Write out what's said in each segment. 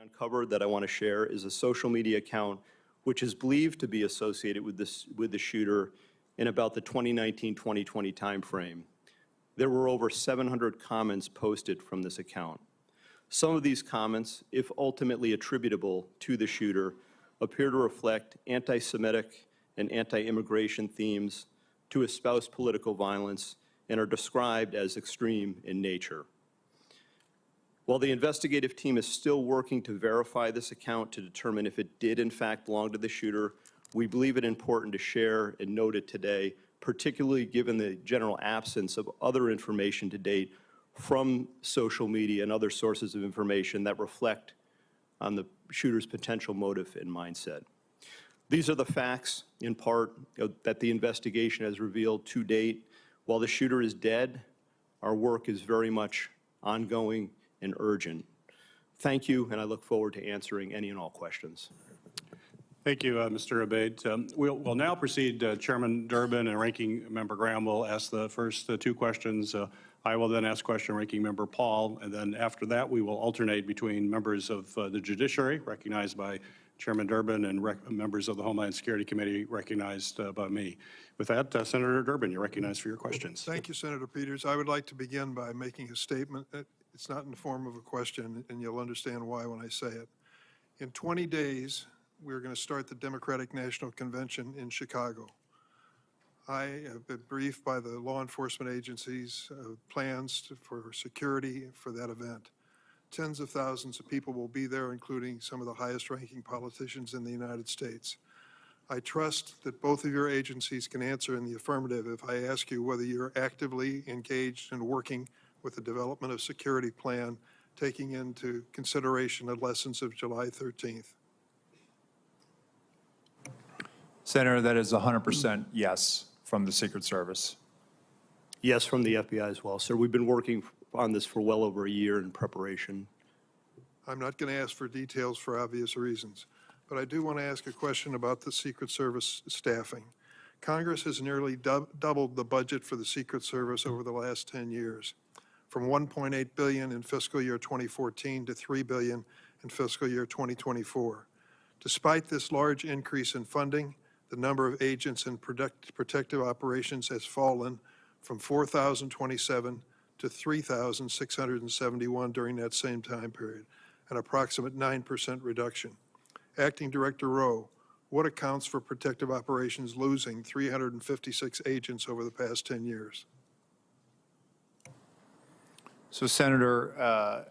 uncovered that I want to share is a social media account which is believed to be associated with the shooter in about the 2019-2020 timeframe. There were over 700 comments posted from this account. Some of these comments, if ultimately attributable to the shooter, appear to reflect anti-Semitic and anti-immigration themes, to espouse political violence, and are described as extreme in nature. While the investigative team is still working to verify this account to determine if it did in fact belong to the shooter, we believe it important to share and note it today, particularly given the general absence of other information to date from social media and other sources of information that reflect on the shooter's potential motive and mindset. These are the facts, in part, that the investigation has revealed to date. While the shooter is dead, our work is very much ongoing and urgent. Thank you, and I look forward to answering any and all questions. Thank you, Mr. Abbate. We'll now proceed. Chairman Durbin and Ranking Member Graham will ask the first two questions. I will then ask question Ranking Member Paul, and then after that we will alternate between members of the judiciary, recognized by Chairman Durbin, and members of the Homeland Security Committee, recognized by me. With that, Senator Durbin, you're recognized for your questions. Thank you, Senator Peters. I would like to begin by making a statement. It's not in the form of a question, and you'll understand why when I say it. In 20 days, we're going to start the Democratic National Convention in Chicago. I have been briefed by the law enforcement agencies plans for security for that event. Tens of thousands of people will be there, including some of the highest ranking politicians in the United States. I trust that both of your agencies can answer in the affirmative if I ask you whether you're actively engaged in working with the development of security plan, taking into consideration the lessons of July 13th. Senator, that is 100% yes from the Secret Service. Yes, from the FBI as well, sir. We've been working on this for well over a year in preparation. I'm not going to ask for details for obvious reasons, but I do want to ask a question about the Secret Service staffing. Congress has nearly doubled the budget for the Secret Service over the last 10 years, from $1.8 billion in fiscal year 2014 to $3 billion in fiscal year 2024. Despite this large increase in funding, the number of agents in protective operations has fallen from 4,027 to 3,671 during that same time period, an approximate 9% reduction. Acting Director Rowe, what accounts for protective operations losing 356 agents over the past 10 years? So, Senator,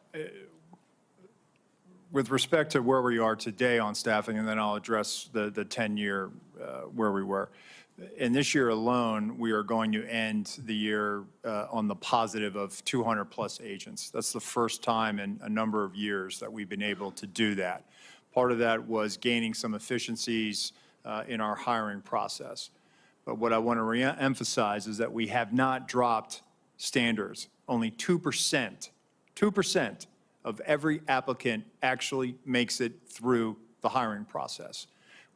with respect to where we are today on staffing, and then I'll address the 10-year where we were. In this year alone, we are going to end the year on the positive of 200 plus agents. That's the first time in a number of years that we've been able to do that. Part of that was gaining some efficiencies in our hiring process. But what I want to re-emphasize is that we have not dropped standards. Only 2% of every applicant actually makes it through the hiring process.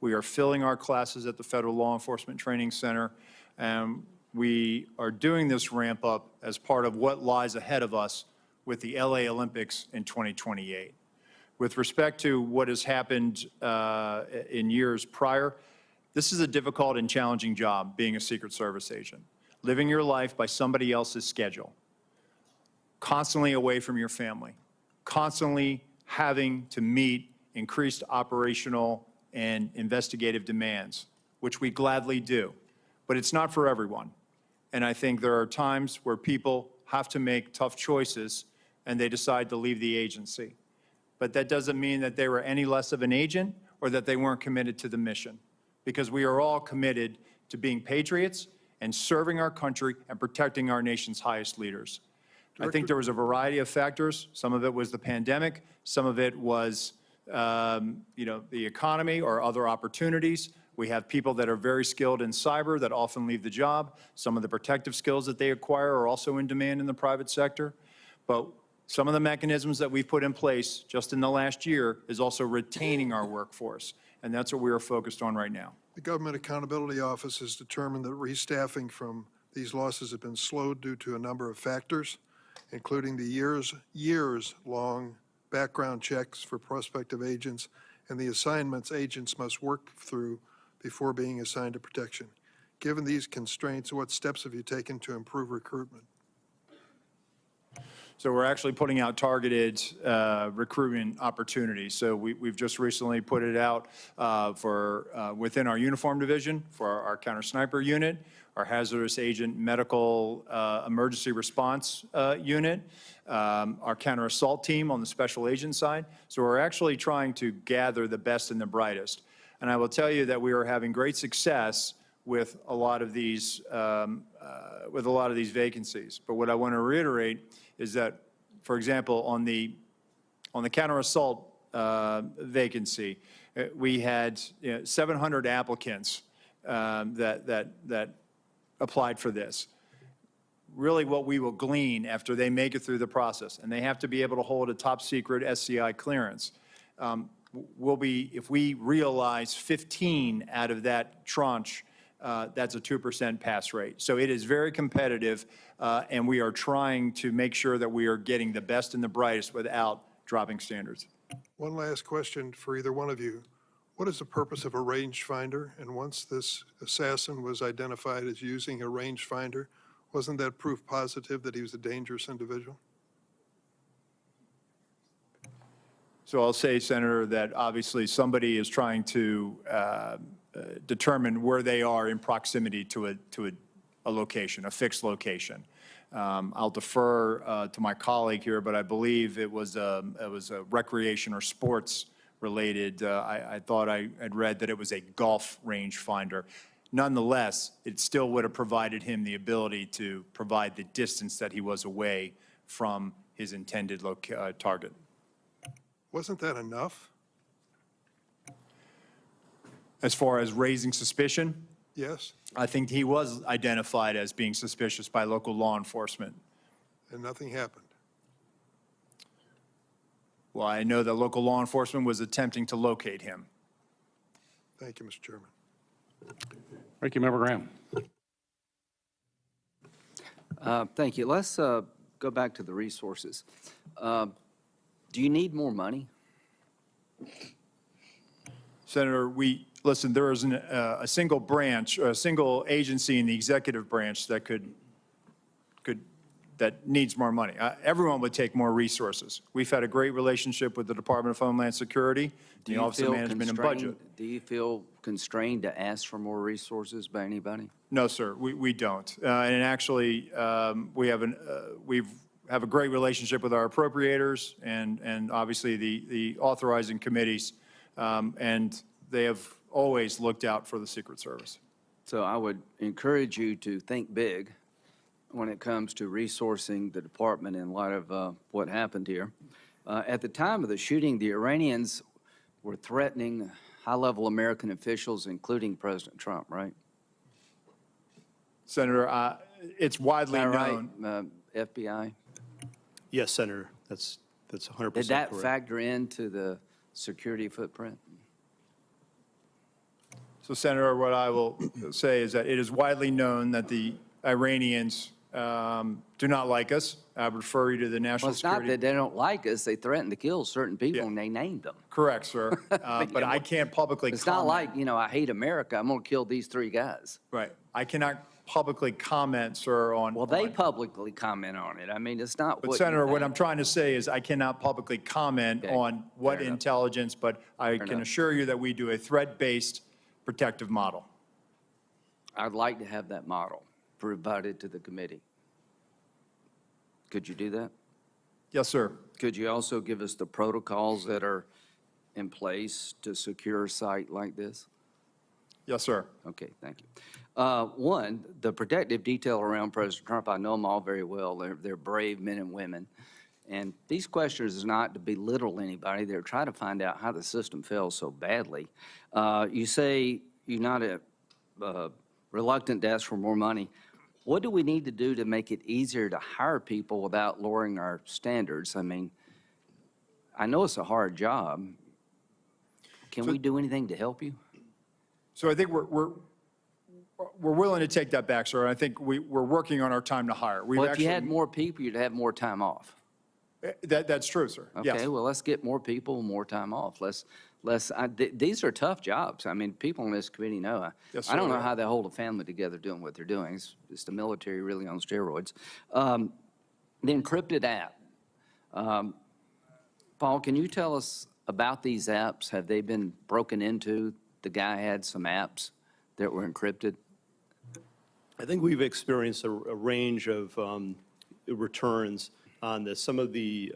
We are filling our classes at the Federal Law Enforcement Training Center, and we are doing this ramp up as part of what lies ahead of us with the LA Olympics in 2028. With respect to what has happened in years prior, this is a difficult and challenging job, being a Secret Service agent. Living your life by somebody else's schedule, constantly away from your family, constantly having to meet increased operational and investigative demands, which we gladly do. But it's not for everyone. And I think there are times where people have to make tough choices and they decide to leave the agency. But that doesn't mean that they were any less of an agent or that they weren't committed to the mission, because we are all committed to being patriots and serving our country and protecting our nation's highest leaders. I think there was a variety of factors. Some of it was the pandemic. Some of it was, the economy or other opportunities. We have people that are very skilled in cyber that often leave the job. Some of the protective skills that they acquire are also in demand in the private sector. But some of the mechanisms that we've put in place just in the last year is also retaining our workforce. And that's what we are focused on right now. The Government Accountability Office has determined that restaffing from these losses have been slowed due to a number of factors, including the years-long background checks for prospective agents, and the assignments agents must work through before being assigned to protection. Given these constraints, what steps have you taken to improve recruitment? So we're actually putting out targeted recruitment opportunities. So we've just recently put it out for within our uniform division for our counter sniper unit, our hazardous agent medical emergency response unit, our counter assault team on the special agent side. So we're actually trying to gather the best and the brightest. And I will tell you that we are having great success with a lot of these vacancies. But what I want to reiterate is that, for example, on the counter assault vacancy, we had 700 applicants that applied for this. Really, what we will glean after they make it through the process, and they have to be able to hold a top secret SCI clearance. Will be, if we realize 15 out of that tranche, that's a 2% pass rate. So it is very competitive, and we are trying to make sure that we are getting the best and the brightest without dropping standards. One last question for either one of you. What is the purpose of a rangefinder? And once this assassin was identified as using a rangefinder, wasn't that proof positive that he was a dangerous individual? So I'll say, Senator, that obviously somebody is trying to determine where they are in proximity to a location, a fixed location. I'll defer to my colleague here, but I believe it was a recreation or sports related. I thought I had read that it was a golf range finder. Nonetheless, it still would have provided him the ability to provide the distance that he was away from his intended target. Wasn't that enough? As far as raising suspicion, Yes, I think he was identified as being suspicious by local law enforcement. and nothing happened. Well, I know that local law enforcement was attempting to locate him. Thank you, Mr. Chairman. Ranking Member Graham. Thank you. Let's go back to the resources. Do you need more money? Senator, listen, there isn't a single branch, or a single agency in the executive branch that that needs more money. Everyone would take more resources. We've had a great relationship with the Department of Homeland Security, the Office of Management and Budget. Do you feel constrained to ask for more resources by anybody? No, sir, we don't. And actually, we have a great relationship with our appropriators and obviously the authorizing committees, and they have always looked out for the Secret Service. So I would encourage you to think big when it comes to resourcing the department in light of what happened here. At the time of the shooting, the Iranians were threatening high-level American officials, including President Trump, right? Senator, it's widely Is that known. right, FBI? Yes, Senator, that's 100% correct. Did that factor into the security footprint? So, Senator, what I will say is that it is widely known that the Iranians do not like us. I would refer you to the National Well, it's not Security. that they don't like us. They threaten to kill certain people, Yeah. and they named them. Correct, sir. But I can't publicly It's comment. not like, I hate America. I'm going to kill these three guys. Right. I cannot publicly comment, sir, on. Well, they publicly comment on it. I mean, it's not But what Senator, you what think. I'm trying to say is I cannot publicly comment Okay. on what Fair enough. intelligence, but I can enough. assure you that we do a threat-based protective model. I'd like to have that model provided to the committee. Could you do that? Yes, sir. Could you also give us the protocols that are in place to secure a site like this? Yes, sir. Okay, thank you. One, the protective detail around President Trump, I know them all very well. They're brave men and women. And these questions is not to belittle anybody. They're trying to find out how the system fails so badly. You say you're not reluctant to ask for more money. What do we need to do to make it easier to hire people without lowering our standards? I mean, I know it's a hard job. Can we do anything to help you? So I think we're willing to take that back, sir. I think we're working on our time to hire. Well, if you had more people, you'd have more time off. That's true, sir. Yes. Okay, well, let's get more people, more time off. These are tough jobs. I mean, people on this committee know. Yes, I don't sir. know how they hold a family together doing what they're doing. It's the military really on steroids. The encrypted app. Paul, can you tell us about these apps? Have they been broken into? The guy had some apps that were encrypted. I think we've experienced a range of returns on this. Some of the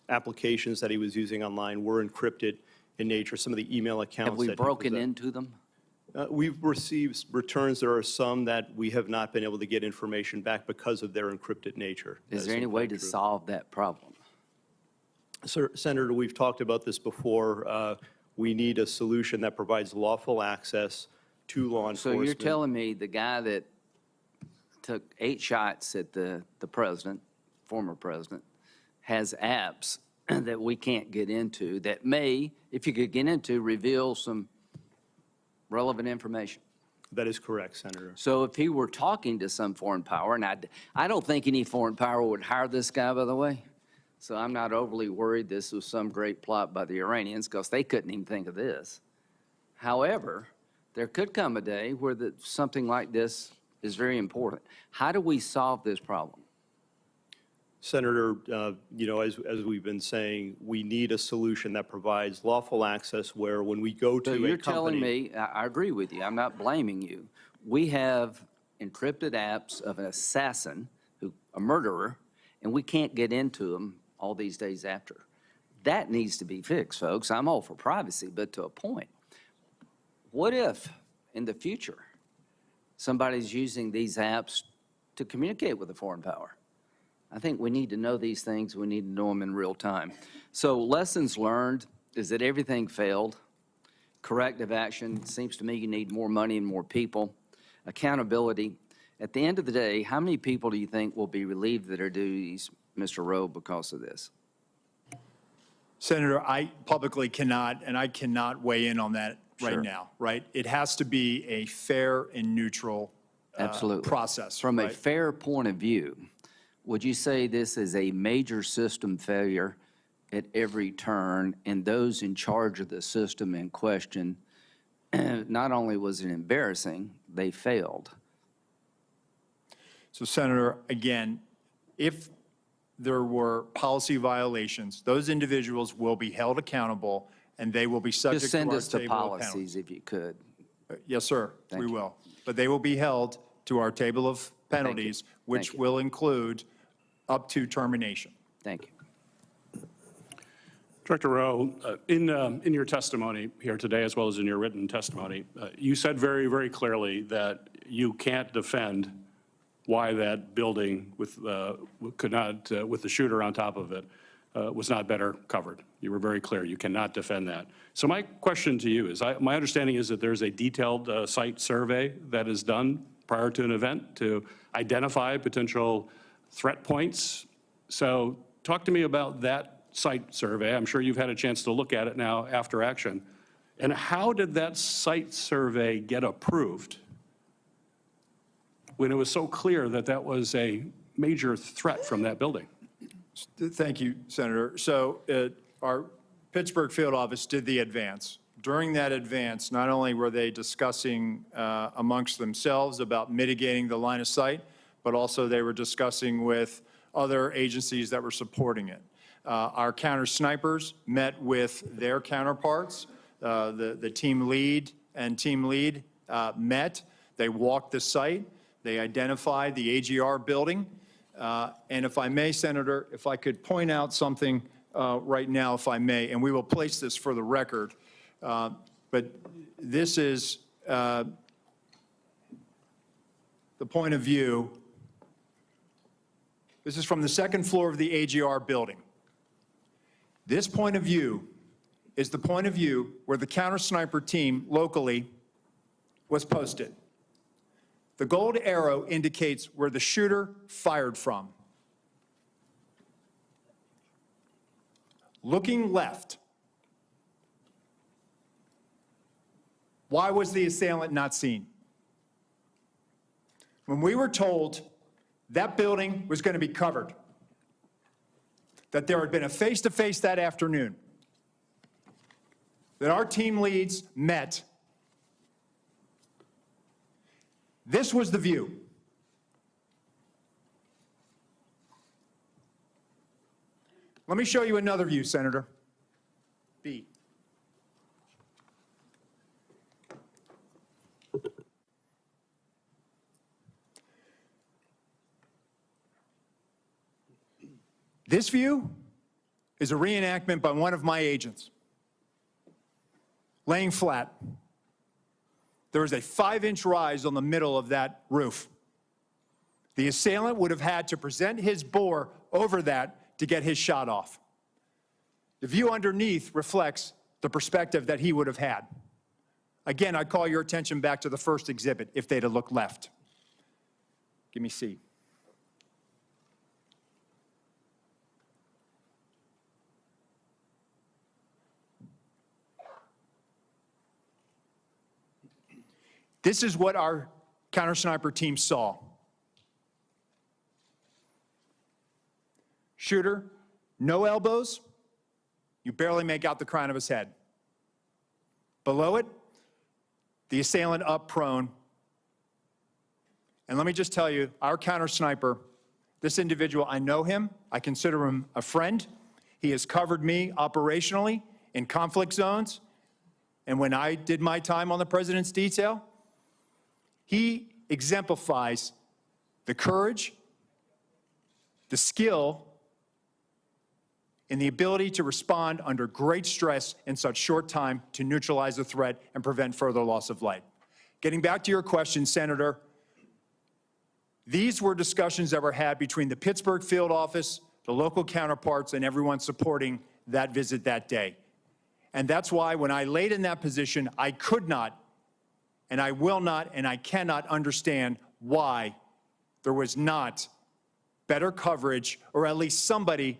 applications that he was using online were encrypted in nature. Some of the email accounts. Have we that he broken possessed. into them? We've received returns. There are some that we have not been able to get information back because of their encrypted nature. Is That there in any way fact to true. solve that problem? Sir, Senator, we've talked about this before. We need a solution that provides lawful access to law So enforcement. you're telling me the guy that took 8 shots at the president, former president, has apps that we can't get into that may, if you could get into, reveal some relevant information? That is correct, Senator. So if he were talking to some foreign power, and I don't think any foreign power would hire this guy, by the way, so I'm not overly worried this was some great plot by the Iranians, because they couldn't even think of this. However, there could come a day where something like this is very important. How do we solve this problem? Senator, as we've been saying, we need a solution that provides lawful access where when we go to So a you're company. telling me, I agree with you, I'm not blaming you. We have encrypted apps of an assassin, a murderer, and we can't get into them all these days after. That needs to be fixed, folks. I'm all for privacy, but to a point. What if, in the future, somebody's using these apps to communicate with a foreign power? I think we need to know these things. We need to know them in real time. So lessons learned is that everything failed. Corrective action, seems to me you need more money and more people. Accountability. At the end of the day, how many people do you think will be relieved of their duties, Mr. Rowe, because of this? Senator, I publicly cannot, and I cannot weigh in on that right Sure. now, right? It has to be a fair and neutral Absolutely. process. From a right? fair point of view, would you say this is a major system failure at every turn, and those in charge of the system in question, not only was it embarrassing, they failed? So, Senator, again, if there were policy violations, those individuals will be held accountable, and they will be subject Just to send our us the table of penalties. policies if you could. Yes, sir, Thank we you. will. But they will be held to our table of penalties, which you. will include up to termination. Thank you. Director Rowe, in your testimony here today, as well as in your written testimony, you said very, very clearly that you can't defend why that building with with the shooter on top of it was not better covered. You were very clear. You cannot defend that. So my question to you is, my understanding is that there's a detailed site survey that is done prior to an event to identify potential threat points. So talk to me about that site survey. I'm sure you've had a chance to look at it now after action. And how did that site survey get approved when it was so clear that that was a major threat from that building? Thank you, Senator. So our Pittsburgh field office did the advance. During that advance, not only were they discussing amongst themselves about mitigating the line of sight, but also they were discussing with other agencies that were supporting it. Our counter snipers met with their counterparts. The team lead and team lead met. They walked the site. They identified the AGR building. And if I may, Senator, if I could point out something right now, if I may, and we will place this for the record, but this is the point of view. This is from the second floor of the AGR building. This point of view is the point of view where the counter sniper team locally was posted. The gold arrow indicates where the shooter fired from. Looking left, why was the assailant not seen? When we were told that building was going to be covered, that there had been a face-to-face that afternoon, that our team leads met. This was the view. Let me show you another view, Senator. B. This view is a reenactment by one of my agents, laying flat. There is a 5-inch rise on the middle of that roof. The assailant would have had to present his bore over that to get his shot off. The view underneath reflects the perspective that he would have had. Again, I call your attention back to the first exhibit, if they'd have looked left. Give me C. This is what our counter-sniper team saw. Shooter, no elbows. You barely make out the crown of his head. Below it, the assailant up prone. And let me just tell you, our counter-sniper, this individual, I know him. I consider him a friend. He has covered me operationally in conflict zones. And when I did my time on the president's detail, he exemplifies the courage, the skill, and the ability to respond under great stress in such short time to neutralize the threat and prevent further loss of life. Getting back to your question, Senator, these were discussions that were had between the Pittsburgh field office, the local counterparts, and everyone supporting that visit that day. And that's why when I laid in that position, I could not, and I will not, and I cannot understand why there was not better coverage, or at least somebody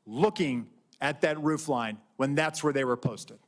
looking at that roof line when that's where they were posted.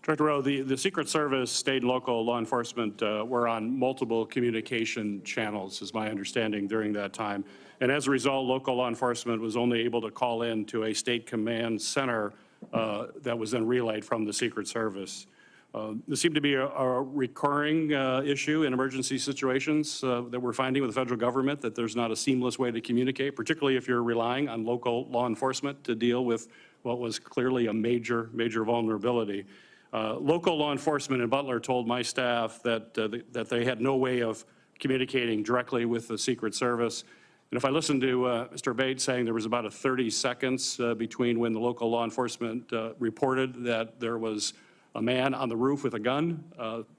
Director Rowe, the Secret Service, state and local law enforcement were on multiple communication channels, is my understanding, during that time. And as a result, local law enforcement was only able to call in to a state command center that was then relayed from the Secret Service. There seemed to be a recurring issue in emergency situations that we're finding with the federal government, that there's not a seamless way to communicate, particularly if you're relying on local law enforcement to deal with what was clearly a major vulnerability. Local law enforcement in Butler told my staff that they had no way of communicating directly with the Secret Service. And if I listen to Mr. Abbate saying there was about 30 seconds between when the local law enforcement reported that there was a man on the roof with a gun,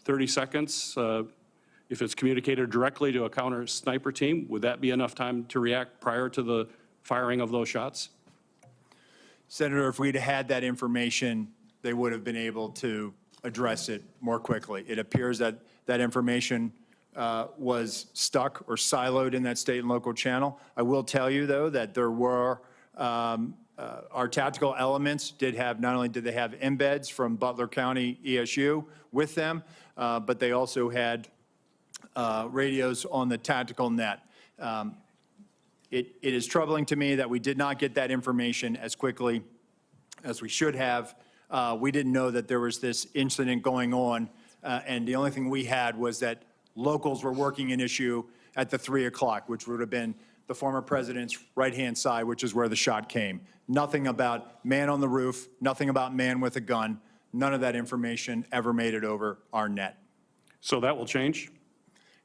30 seconds, if it's communicated directly to a counter sniper team, would that be enough time to react prior to the firing of those shots? Senator, if we'd had that information, they would have been able to address it more quickly. It appears that that information was stuck or siloed in that state and local channel. I will tell you, though, that there were our tactical elements did have, not only did they have embeds from Butler County ESU with them, but they also had radios on the tactical net. It is troubling to me that we did not get that information as quickly as we should have. We didn't know that there was this incident going on, and the only thing we had was that locals were working an issue at the 3 o'clock, which would have been the former president's right-hand side, which is where the shot came. Nothing about man on the roof, nothing about man with a gun. None of that information ever made it over our net. So that will change?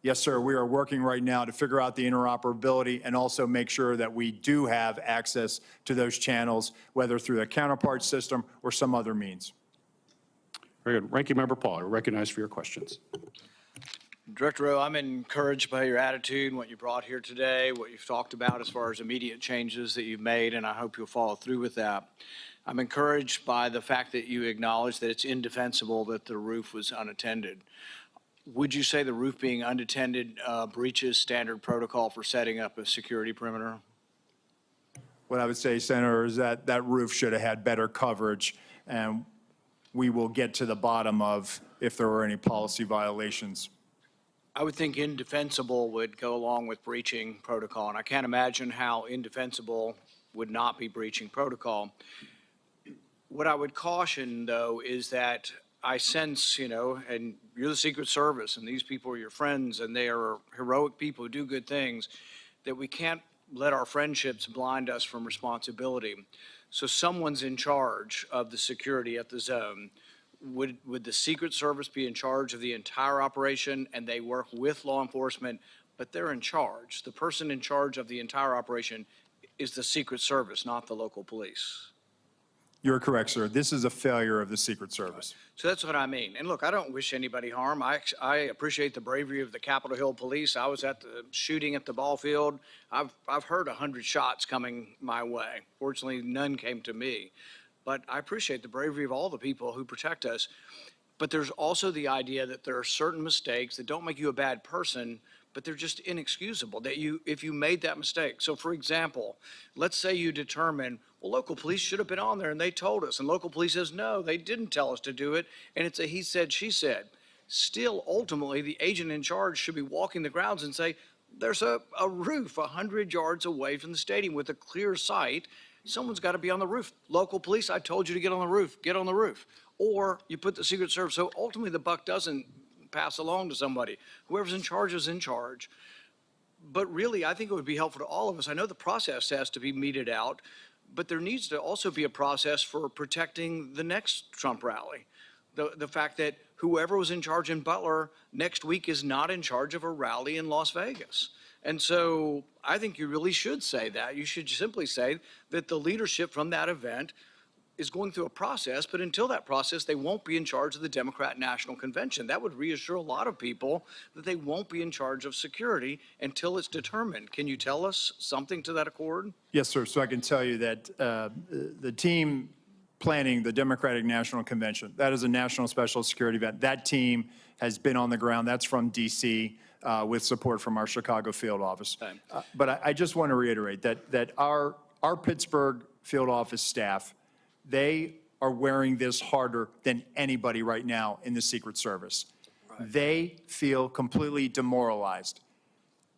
Yes, sir. We are working right now to figure out the interoperability and also make sure that we do have access to those channels, whether through the counterpart system or some other means. Very good. Ranking Member Paul, you're recognized for your questions. Director Rowe, I'm encouraged by your attitude and what you brought here today, what you've talked about as far as immediate changes that you've made, and I hope you'll follow through with that. I'm encouraged by the fact that you acknowledge that it's indefensible that the roof was unattended. Would you say the roof being unattended breaches standard protocol for setting up a security perimeter? What I would say, Senator, is that that roof should have had better coverage, and we will get to the bottom of if there were any policy violations. I would think indefensible would go along with breaching protocol, and I can't imagine how indefensible would not be breaching protocol. What I would caution, though, is that I sense, and you're the Secret Service, and these people are your friends, and they are heroic people who do good things, that we can't let our friendships blind us from responsibility. So someone's in charge of the security at the zone. Would the Secret Service be in charge of the entire operation, and they work with law enforcement, but they're in charge? The person in charge of the entire operation is the Secret Service, not the local police. You're correct, sir. This is a failure of the Secret Service. So that's what I mean. And look, I don't wish anybody harm. I appreciate the bravery of the Capitol Hill Police. I was at the shooting at the ball field. I've heard 100 shots coming my way. Fortunately, none came to me. But I appreciate the bravery of all the people who protect us. But there's also the idea that there are certain mistakes that don't make you a bad person, but they're just inexcusable, that if you made that mistake. So for example, let's say you determine, well, local police should have been on there and they told us, and local police says, no, they didn't tell us to do it, and it's a he said, she said. Still, ultimately, the agent in charge should be walking the grounds and say, there's a roof 100 yards away from the stadium with a clear sight. Someone's got to be on the roof. Local police, I told you to get on the roof. Get on the roof. Or you put the Secret Service. So ultimately, the buck doesn't pass along to somebody. Whoever's in charge is in charge. But really, I think it would be helpful to all of us. I know the process has to be meted out, but there needs to also be a process for protecting the next Trump rally. The fact that whoever was in charge in Butler next week is not in charge of a rally in Las Vegas. And so I think you really should say that. You should simply say that the leadership from that event is going through a process, but until that process, they won't be in charge of the Democrat National Convention. That would reassure a lot of people that they won't be in charge of security until it's determined. Can you tell us something to that accord? Yes, sir. So I can tell you that the team planning the Democratic National Convention, that is a national special security event. That team has been on the ground. That's from D.C. With support from our Chicago field office. Okay. But I just want to reiterate that our Pittsburgh field office staff, they are wearing this harder than anybody right now in the Secret Service. Right. They feel completely demoralized.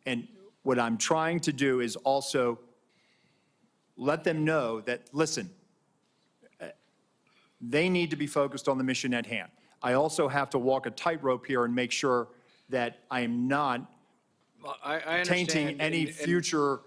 And what I'm trying to do is also let them know that, listen, they need to be focused on the mission at hand. I also have to walk a tightrope here and make that I am not tainting any future,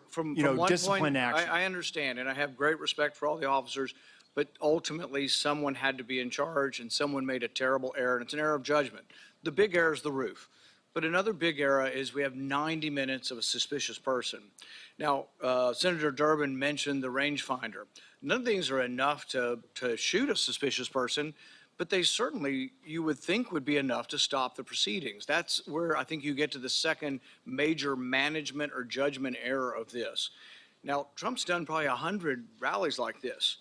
discipline action. I understand, and I have great respect for all the officers, but ultimately someone had to be in charge and someone made a terrible error, and it's an error of judgment. The big error is the roof. But another big error is we have 90 minutes of a suspicious person. Now, Senator Durbin mentioned the rangefinder. None of these are enough to shoot a suspicious person, but they certainly, you would think, would be enough to stop the proceedings. That's where I think you get to the second major management or judgment error of this. Now, Trump's done probably 100 rallies like this.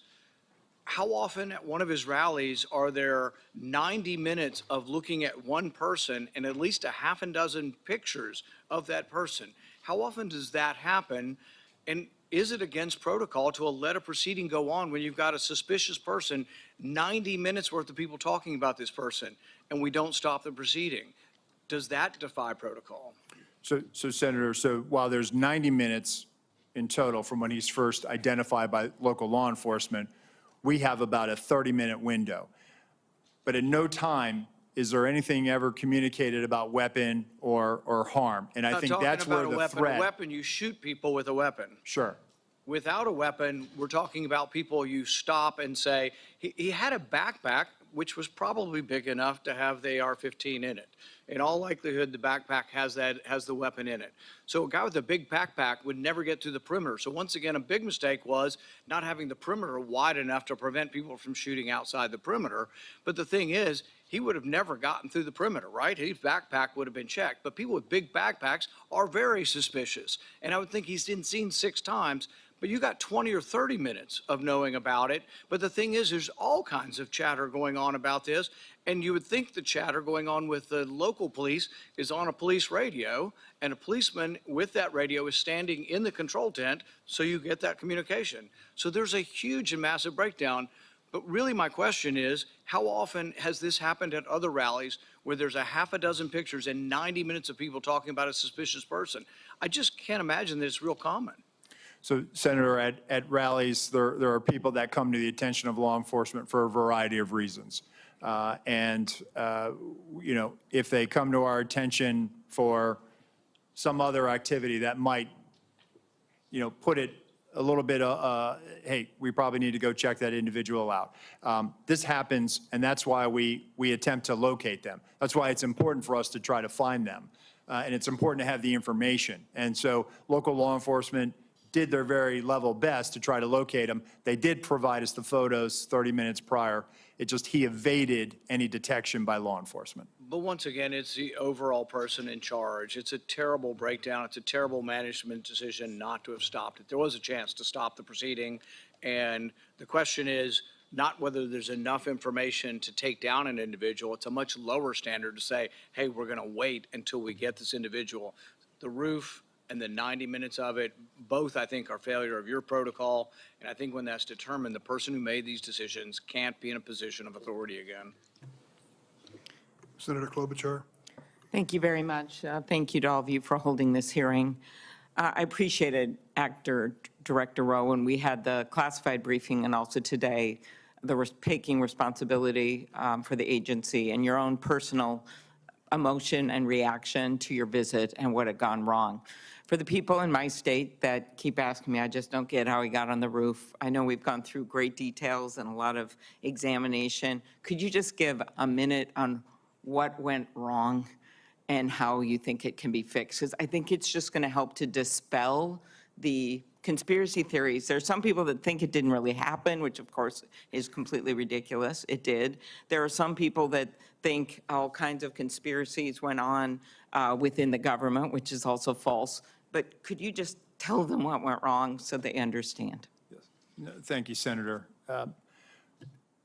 How often at one of his rallies are there 90 minutes of looking at one person and at least a half a dozen pictures of that person? How often does that happen? And is it against protocol to let a proceeding go on when you've got a suspicious person, 90 minutes worth of people talking about this person, and we don't stop the proceeding? Does that defy protocol? So Senator, while there's 90 minutes in total from when he's first identified by local law enforcement, we have about a 30-minute window. But at no time is there anything ever communicated about weapon or harm. And I think that's where the threat. A weapon, you shoot people with a weapon. Sure. Without a weapon, we're talking about people you stop and say, he had a backpack, which was probably big enough to have the AR-15 in it. In all likelihood, the backpack has the weapon in it. So a guy with a big backpack would never get through the perimeter. So once again, a big mistake was not having the perimeter wide enough to prevent people from shooting outside the perimeter. But the thing is, he would have never gotten through the perimeter, right? His backpack would have been checked. But people with big backpacks are very suspicious. And I would think he's been seen 6 times. But you got 20 or 30 minutes of knowing about it. But the thing is, there's all kinds of chatter going on about this. And you would think the chatter going on with the local police is on a police radio, and a policeman with that radio is standing in the control tent, so you get that communication. So there's a huge and massive breakdown. But really my question is, how often has this happened at other rallies where there's a half a dozen pictures and 90 minutes of people talking about a suspicious person. I just can't imagine that it's real common. So, Senator, at rallies, there are people that come to the attention of law enforcement for a variety of reasons. You know, if they come to our attention for some other activity that might, you know, put it a little bit, hey, we probably need to go check that individual out. This happens, and that's why we attempt to locate them. That's why it's important for us to try to find them. And it's important to have the information. And so local law enforcement did their very level best to try to locate him. They did provide us the photos 30 minutes prior. It just, he evaded any detection by law enforcement. But once again, it's the overall person in charge. It's a terrible breakdown. It's a terrible management decision not to have stopped it. There was a chance to stop the proceeding. And the question is not whether there's enough information to take down an individual. It's a much lower standard to say, hey, we're going to wait until we get this individual. The roof and the 90 minutes of it, both, I think, are failure of your protocol. And I think when that's determined, the person who made these decisions can't be in a position of authority again. Senator Klobuchar. Thank you very much. Thank you to all of you for holding this hearing. I appreciated Director Rowe when we had the classified briefing and also today, taking responsibility for the agency and your own personal emotion and reaction to your visit and what had gone wrong. For the people in my state that keep asking me, I just don't get how he got on the roof. I know we've gone through great details and a lot of examination. Could you just give a minute on what went wrong and how you think it can be fixed? Because I think it's just going to help to dispel the conspiracy theories. There are some people that think it didn't really happen, which of course is completely ridiculous. It did. There are some people that think all kinds of conspiracies went on within the government, which is also false. But could you just tell them what went wrong so they understand? Yes. No, thank you, Senator.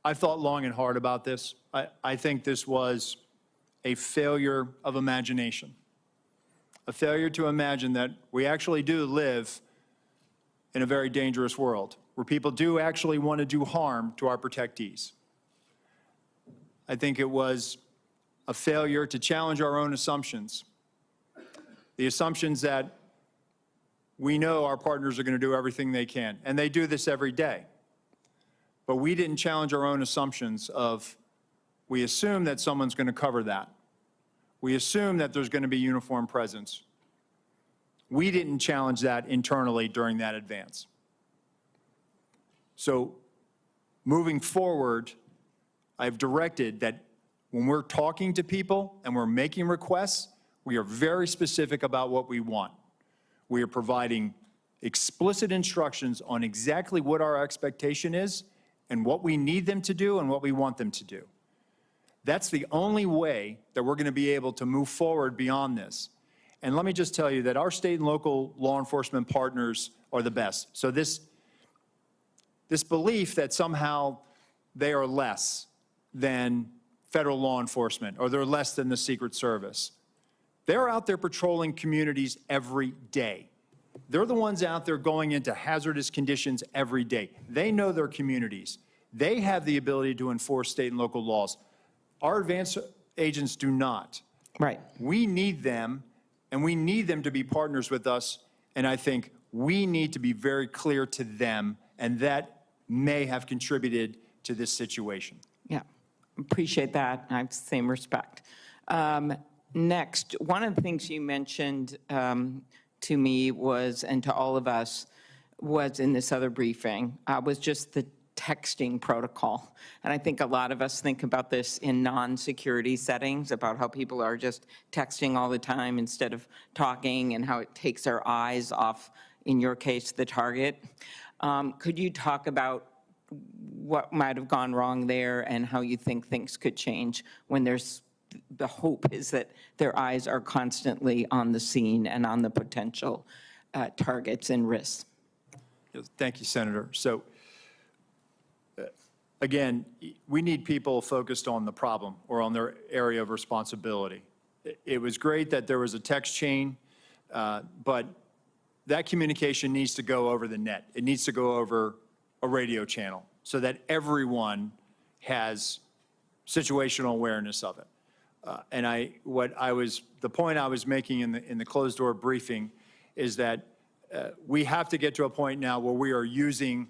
I thought long and hard about this. I think this was a failure of imagination, a failure to imagine that we actually do live in a very dangerous world where people do actually want to do harm to our protectees. I think it was a failure to challenge our own assumptions, the assumptions that we know our partners are going to do everything they can, and they do this every day. But we didn't challenge our own assumptions of, we assume that someone's going to cover that. We assume that there's going to be uniformed presence. We didn't challenge that internally during that advance. So moving forward, I've directed that when we're talking to people and we're making requests, we are very specific about what we want. We are providing explicit instructions on exactly what our expectation is and what we need them to do and what we want them to do. That's the only way that we're going to be able to move forward beyond this. And let me just tell you that our state and local law enforcement partners are the best. So this belief that somehow they are less than federal law enforcement or they're less than the Secret Service, they're out there patrolling communities every day. They're the ones out there going into hazardous conditions every day. They know their communities. They have the ability to enforce state and local laws. Our advanced agents do not. Right. We need them, and we need them to be partners with us, and I think we need to be very clear to them, and that may have contributed to this situation. Yeah, appreciate that. I have the same respect. Next, one of the things you mentioned to me was, and to all of us, was in this other briefing, was just the texting protocol. And I think a lot of us think about this in non-security settings, about how people are just texting all the time instead of talking and how it takes our eyes off, in your case, the target. Could you talk about what might have gone wrong there and how you think things could change when there's the hope is that their eyes are constantly on the scene and on the potential targets and risks? Yes, thank you, Senator. So, again, we need people focused on the problem or on their area of responsibility. It was great that there was a text chain, but that communication needs to go over the net. It needs to go over a radio channel so that everyone has situational awareness of it. The point I was making in the closed door briefing is that we have to get to a point now where we are using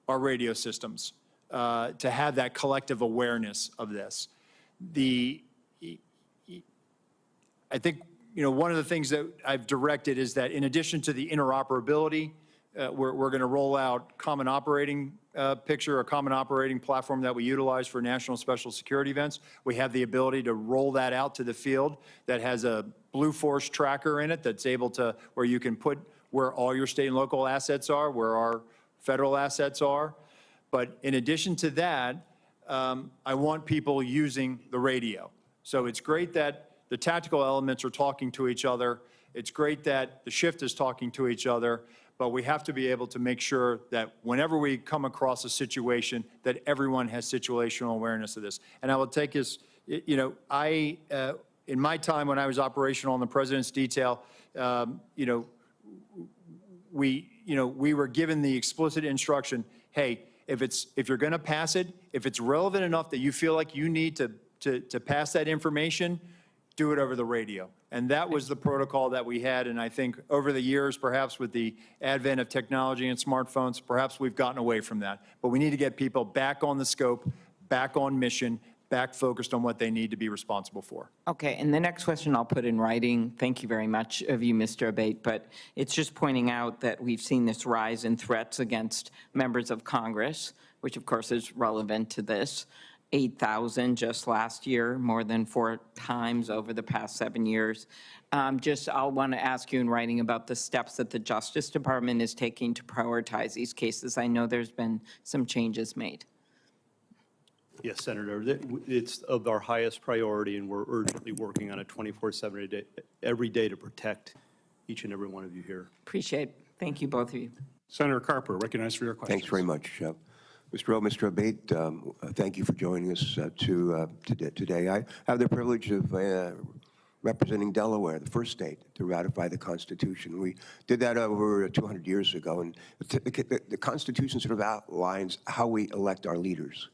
our radio systems to have that collective awareness of this. I think, one of the things that I've directed is that in addition to the interoperability, we're going to roll out common operating picture, a common operating platform that we utilize for national special security events. We have the ability to roll that out to the field that has a Blue Force tracker in it that's able to, where you can put where all your state and local assets are, where our federal assets are. But in addition to that, I want people using the radio. So it's great that the tactical elements are talking to each other. It's great that the shift is talking to each other, but we have to be able to make sure that whenever we come across a situation, that everyone has situational awareness of this. And I will take this, in my time when I was operational in the President's detail, we were given the explicit instruction, hey, if you're going to pass it, if it's relevant enough that you feel like you need to pass that information, do it over the radio. And that was the protocol that we had. And I think over the years, perhaps with the advent of technology and smartphones, perhaps we've gotten away from that. But we need to get people back on the scope, back on mission, back focused on what they need to be responsible for. Okay, and the next question I'll put in writing. Thank you very much of you, Mr. Abbate, but it's just pointing out that we've seen this rise in threats against members of Congress, which of course is relevant to this. 8,000 just last year, more than 4 times over the past 7 years. I'll want to ask you in writing about the steps that the Justice Department is taking to prioritize these cases. I know there's been some changes made. Yes, Senator, it's of our highest priority, and we're urgently working on it 24/7 every day to protect each and every one of you here. Appreciate it. Thank you, both of you. Senator Carper, recognized for your question. Thanks very much. Mr. Rowe, Mr. Abbate, thank you for joining us today. I have the privilege of representing Delaware, the first state to ratify the Constitution. We did that over 200 years ago, and the Constitution sort of outlines how we elect our leaders.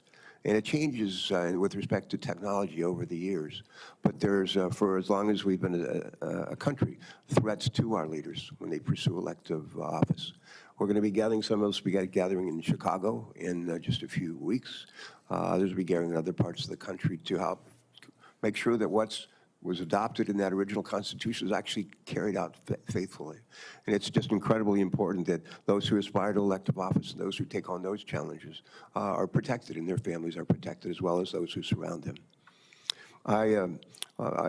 And it changes with respect to technology over the years. But there's, for as long as we've been a country, threats to our leaders when they pursue elective office. We're going to be gathering, some of us will be gathering in Chicago in just a few weeks. Others will be gathering in other parts of the country to help make sure that what was adopted in that original Constitution is actually carried out faithfully. And it's just incredibly important that those who aspire to elective office and those who take on those challenges are protected, and their families are protected, as well as those who surround them. I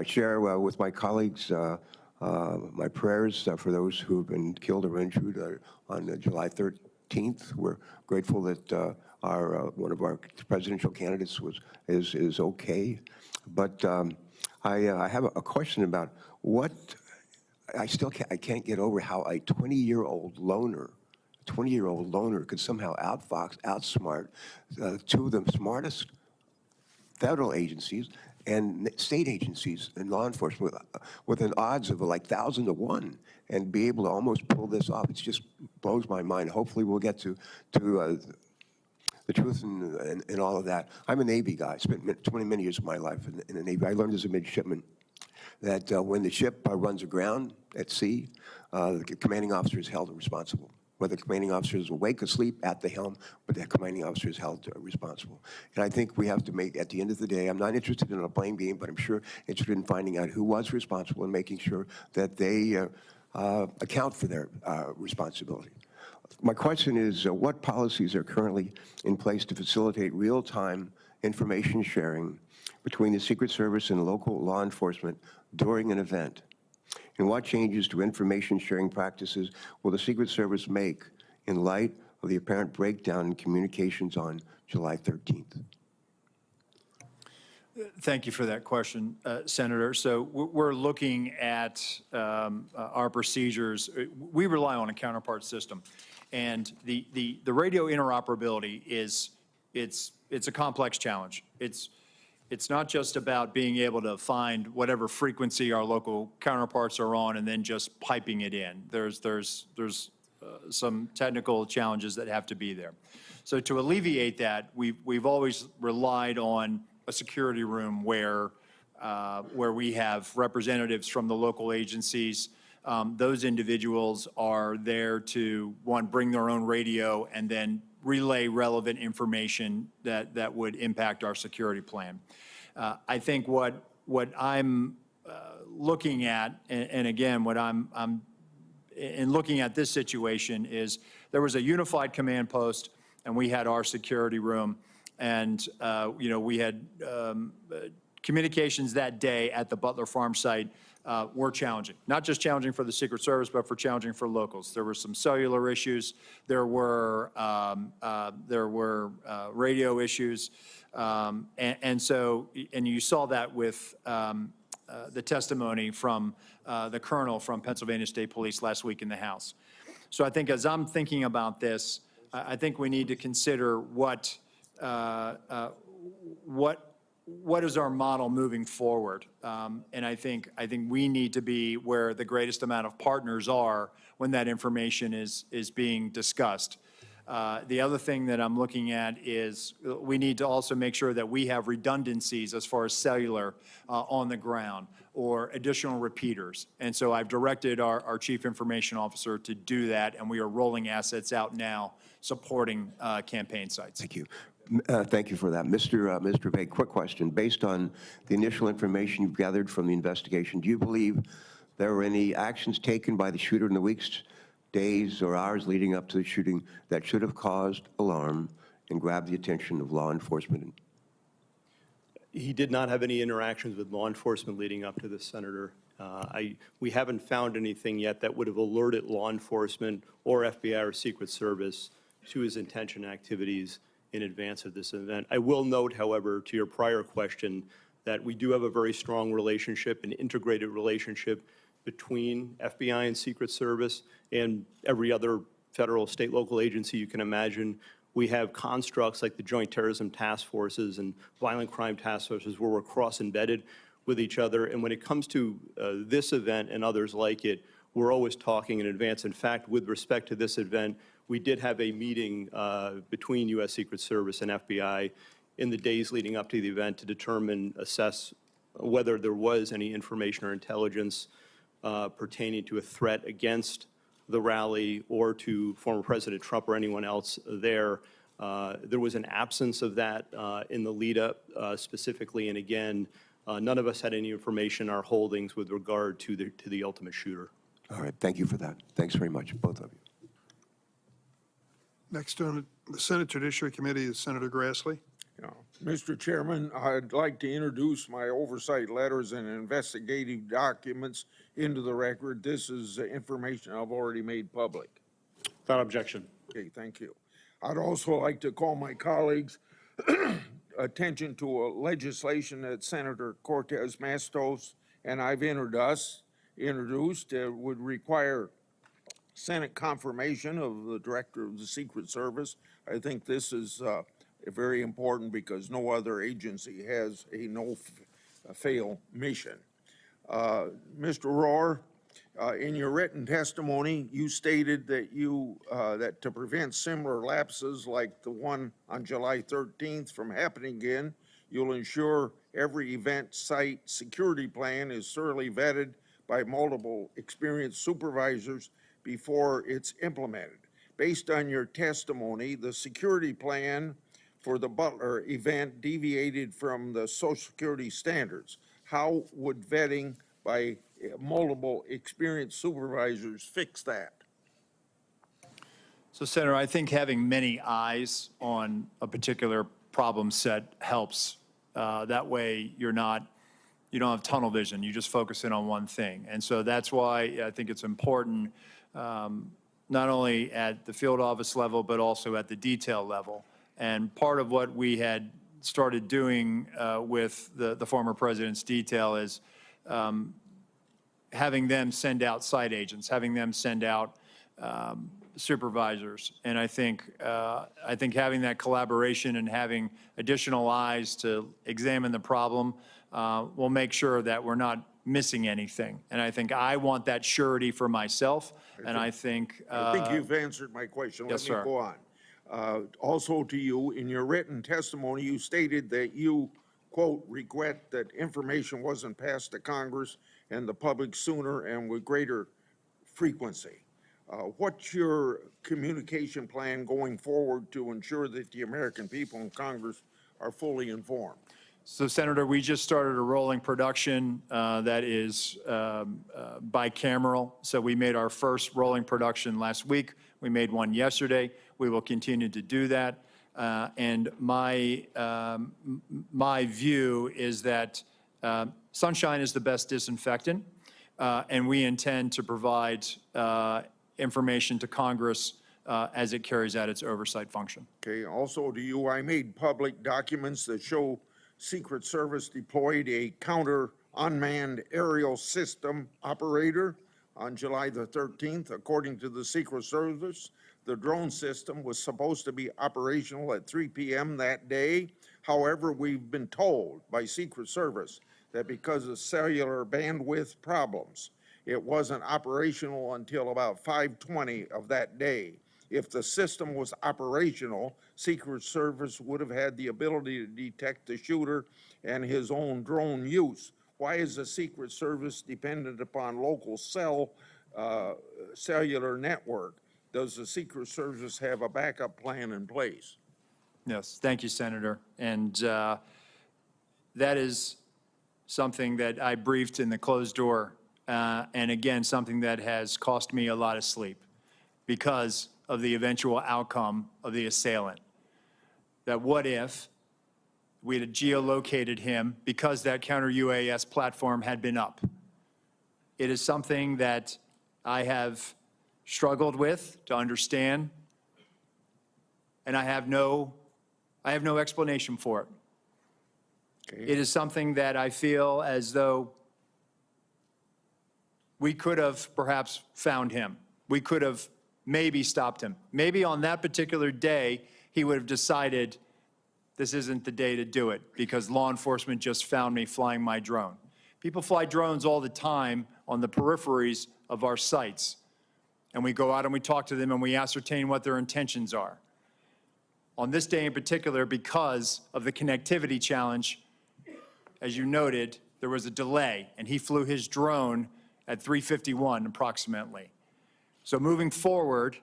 share with my colleagues my prayers for those who have been killed or injured on July 13th. We're grateful that one of our presidential candidates is okay. But I have a question about what I can't get over how a 20-year-old loner could somehow outsmart two of the smartest federal agencies and state agencies and law enforcement with an odds of like 1,000 to 1, and be able to almost pull this off. It just blows my mind. Hopefully we'll get to the truth and all of that. I'm a Navy guy. I spent many years of my life in the Navy. I learned as a midshipman that when the ship runs aground at sea, the commanding officer is held responsible. Whether the commanding officer is awake, asleep, at the helm, but the commanding officer is held responsible. And I think we have to make, at the end of the day, I'm not interested in a blame game, but I'm sure interested in finding out who was responsible and making sure that they account for their responsibility. My question is, what policies are currently in place to facilitate real-time information sharing between the Secret Service and local law enforcement during an event? And what changes to information sharing practices will the Secret Service make in light of the apparent breakdown in communications on July 13th? Thank you for that question, Senator. So we're looking at our procedures. We rely on a counterpart system. And the radio interoperability it's a complex challenge. It's not just about being able to find whatever frequency our local counterparts are on and then just piping it in. There's some technical challenges that have to be there. So to alleviate that, we've always relied on a security room where where we have representatives from the local agencies. Those individuals are there to, one, bring their own radio and then relay relevant information that would impact our security plan. I think what I'm looking at, and again, what I'm in looking at this situation is there was a unified command post, and we had our security room, and we had communications that day at the Butler Farm site were challenging. Not just challenging for the Secret Service, but for challenging for locals. There were some cellular issues. There were radio issues, and you saw that with the testimony from the colonel from Pennsylvania State Police last week in the House. So I think as I'm thinking about this, I think we need to consider what is our model moving forward. And I think we need to be where the greatest amount of partners are when that information is being discussed. The other thing that I'm looking at is we need to also make sure that we have redundancies as far as cellular on the ground or additional repeaters. And so I've directed our Chief Information Officer to do that, and we are rolling assets out now supporting campaign sites. Thank you. Thank you for that. Mr. Bay, quick question. Based on the initial information you've gathered from the investigation, do you believe there were any actions taken by the shooter in the weeks, days, or hours leading up to the shooting that should have caused alarm and grabbed the attention of law enforcement? He did not have any interactions with law enforcement leading up to this, Senator. We haven't found anything yet that would have alerted law enforcement or FBI or Secret Service to his intention activities in advance of this event. I will note, however, to your prior question, that we do have a very strong relationship, an integrated relationship between FBI and Secret Service and every other federal, state, local agency you can imagine. We have constructs like the Joint Terrorism Task Forces and Violent Crime Task Forces where we're cross-embedded with each other. And when it comes to this event and others like it, we're always talking in advance. In fact, with respect to this event, we did have a meeting between U.S. Secret Service and FBI in the days leading up to the event to assess whether there was any information or intelligence pertaining to a threat against the rally or to former President Trump or anyone else there. There was an absence of that in the lead up specifically, and again, none of us had any information in our holdings with regard to the ultimate shooter. All right, thank you for that. Thanks very much, both of you. Next on the Senate Judiciary Committee is Senator Grassley. Mr. Chairman, I'd like to introduce my oversight letters and investigative documents into the record. This is information I've already made public. Without objection. Okay, thank you. I'd also like to call my colleagues' attention to a legislation that Senator Cortez Matos and I've introduced would require Senate confirmation of the Director of the Secret Service. I think this is very important because no other agency has a no-fail mission. Mr. Rohr, in your written testimony, you stated that that to prevent similar lapses like the one on July 13th from happening again, you'll ensure every event site security plan is thoroughly vetted by multiple experienced supervisors before it's implemented. Based on your testimony, the security plan for the Butler event deviated from the Social Security standards. How would vetting by multiple experienced supervisors fix that? So, Senator, I think having many eyes on a particular problem set helps. That way you don't have tunnel vision. You just focus in on one thing. And so that's why I think it's important, not only at the field office level, but also at the detail level. And part of what we had started doing with the former president's detail is having them send out site agents, having them send out supervisors. And I think having that collaboration and having additional eyes to examine the problem will make sure that we're not missing anything. And I think I want that surety for myself. And I think you've answered my question. Yes, Let me go on. Also to you, in your written testimony, you stated that you, quote, regret that information wasn't passed to Congress and the public sooner and with greater frequency. What's your communication plan going forward to ensure that the American people in Congress are fully informed? So, Senator, we just started a rolling production that is bicameral. So we made our first rolling production last week. We made one yesterday. We will continue to do that. And my view is that sunshine is the best disinfectant, and we intend to provide information to Congress as it carries out its oversight function. Okay, also to you, I made public documents that show Secret Service deployed a counter unmanned aerial system operator on July the 13th. According to the Secret Service, the drone system was supposed to be operational at 3 p.m. that day. However, we've been told by Secret Service that because of cellular bandwidth problems, it wasn't operational until about 5:20 of that day. If the system was operational, Secret Service would have had the ability to detect the shooter and his own drone use. Why is the Secret Service dependent upon local cellular network? Does the Secret Service have a backup plan in place? Yes, thank you, Senator. And that is something that I briefed in the closed door, and again, something that has cost me a lot of sleep because of the eventual outcome of the assailant. That what if we had geolocated him because that counter-UAS platform had been up? It is something that I have struggled with to understand, and I have no explanation for it. Okay. It is something that I feel as though we could have perhaps found him. We could have maybe stopped him. Maybe on that particular day, he would have decided this isn't the day to do it because law enforcement just found me flying my drone. People fly drones all the time on the peripheries of our sites. And we go out and we talk to them and we ascertain what their intentions are. On this day in particular, because of the connectivity challenge, as you noted, there was a delay and he flew his drone at 3:51 approximately. So moving forward,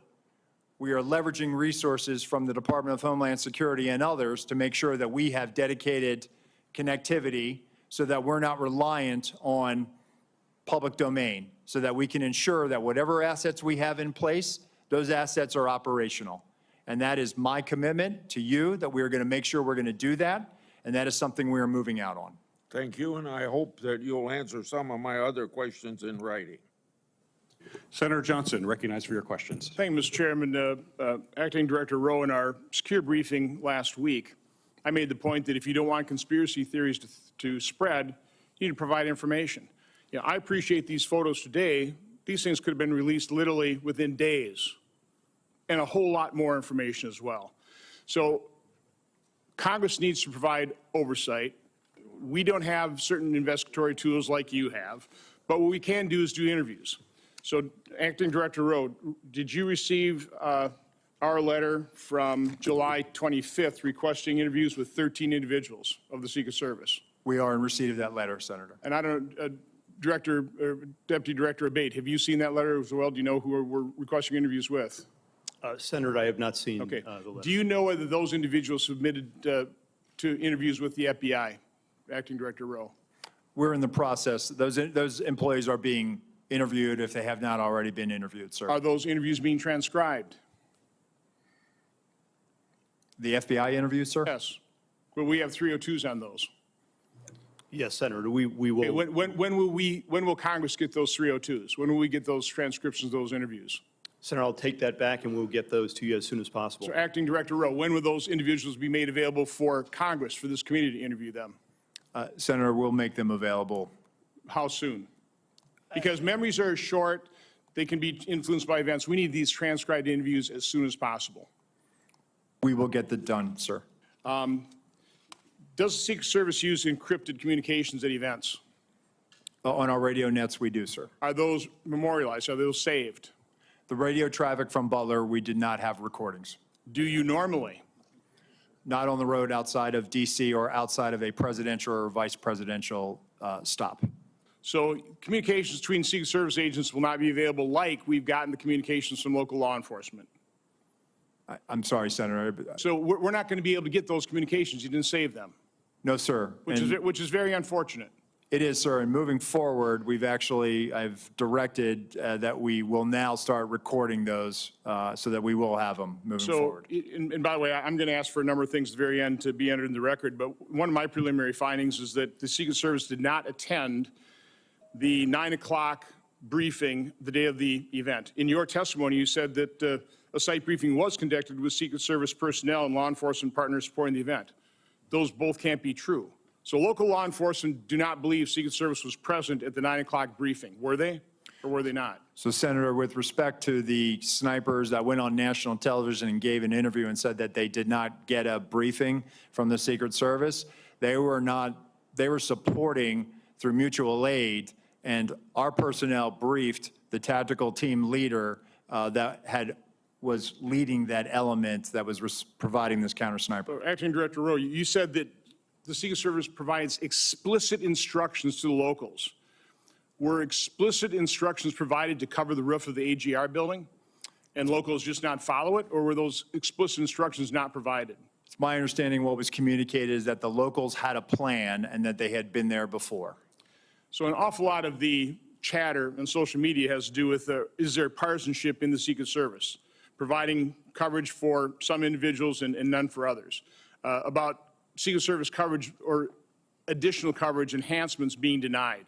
we are leveraging resources from the Department of Homeland Security and others to make sure that we have dedicated connectivity so that we're not reliant on public domain, so that we can ensure that whatever assets we have in place, those assets are operational. And that is my commitment to you, that we are going to make sure we're going to do that, and that is something we are moving out on. Thank you, and I hope that you'll answer some of my other questions in writing. Senator Johnson, recognized for your questions. Thank you, Mr. Chairman. Acting Director Rowe, in our secure briefing last week, I made the point that if you don't want conspiracy theories to spread, you need to provide information. You know, I appreciate these photos today. These things could have been released literally within days, and a whole lot more information as well. So Congress needs to provide oversight. We don't have certain investigatory tools like you have, but what we can do is do interviews. So, Acting Director Rowe, did you receive our letter from July 25th requesting interviews with 13 individuals of the Secret Service? We are in receipt of that letter, Senator. And I don't, Deputy Director Abbate, have you seen that letter as well? Do you know who we're requesting interviews with? Senator, I have not seen Okay. the letter. Do you know whether those individuals submitted to interviews with the FBI? Acting Director Rowe. We're in the process. Those employees are being interviewed if they have not already been interviewed, sir. Are those interviews being transcribed? The FBI interviews, sir? Yes. Well, we have 302s on those. Yes, Senator, we will. Okay, when will Congress get those 302s? When will we get those transcriptions of those interviews? Senator, I'll take that back and we'll get those to you as soon as possible. So Acting Director Rowe, when will those individuals be made available for Congress, for this committee to interview them? Senator, we'll make them available. How soon? Because memories are short, they can be influenced by events. We need these transcribed interviews as soon as possible. We will get that done, sir. Does the Secret Service use encrypted communications at events? On our radio nets, we do, sir. Are those memorialized? Are those saved? The radio traffic from Butler, we did not have recordings. Do you normally? not on the road outside of DC or outside of a presidential or vice presidential stop. So communications between Secret Service agents will not be available like we've gotten the communications from local law enforcement. I'm sorry, Senator. So we're not going to be able to get those communications. You didn't save them, No, sir. which is very unfortunate. It is, sir. And moving forward, I've directed that we will now start recording those so that we will have them moving forward. And by the way, I'm going to ask for a number of things at the very end to be entered in the record, but one of my preliminary findings is that the Secret Service did not attend the 9 o'clock briefing the day of the event. In your testimony, you said that a site briefing was conducted with Secret Service personnel and law enforcement partners supporting the event. Those both can't be true. So local law enforcement do not believe Secret Service was present at the 9 o'clock briefing. Were they or were they not? So, Senator, with respect to the snipers that went on national television and gave an interview and said that they did not get a briefing from the Secret Service, they were supporting through mutual aid, and our personnel briefed the tactical team leader was leading that element that was providing this counter sniper. Acting Director Rowe, you said that the Secret Service provides explicit instructions to the locals. Were explicit instructions provided to cover the roof of the AGR building and locals just not follow it, or were those explicit instructions not provided? It's my understanding what was communicated is that the locals had a plan and that they had been there before. So an awful lot of the chatter on social media has to do with is there partisanship in the Secret Service, providing coverage for some individuals and none for others, about Secret Service coverage or additional coverage enhancements being denied.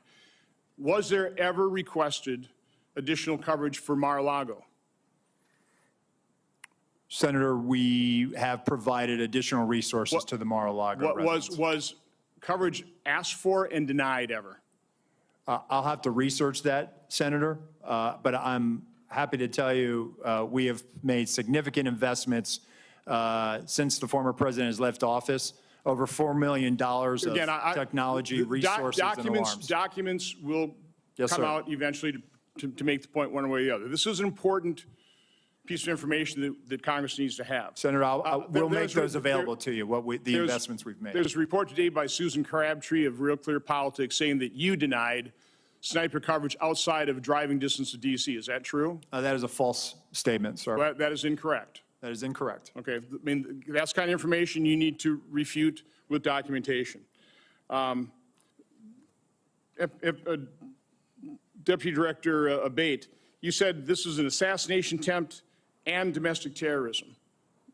Was there ever requested additional coverage for Mar-a-Lago? Senator, we have provided additional resources to the Mar-a-Lago residents. Was coverage asked for and denied ever? I'll have to research that, Senator, but I'm happy to tell you we have made significant investments since the former president has left office, over $4 million of technology, resources, and alarms. Documents will Yes, come sir. out eventually to make the point one way or the other. This is an important piece of information that Congress needs to have. Senator, we'll make there's- those available to you, the there's- investments we've made. There's a report today by Susan Crabtree of Real Clear Politics saying that you denied sniper coverage outside of driving distance to D.C. Is that true? That is a false statement, sir. Well, that is incorrect. That is incorrect. Okay, I mean, that's the kind of information you need to refute with documentation. Deputy Director Abbate, you said this is an assassination attempt and domestic terrorism.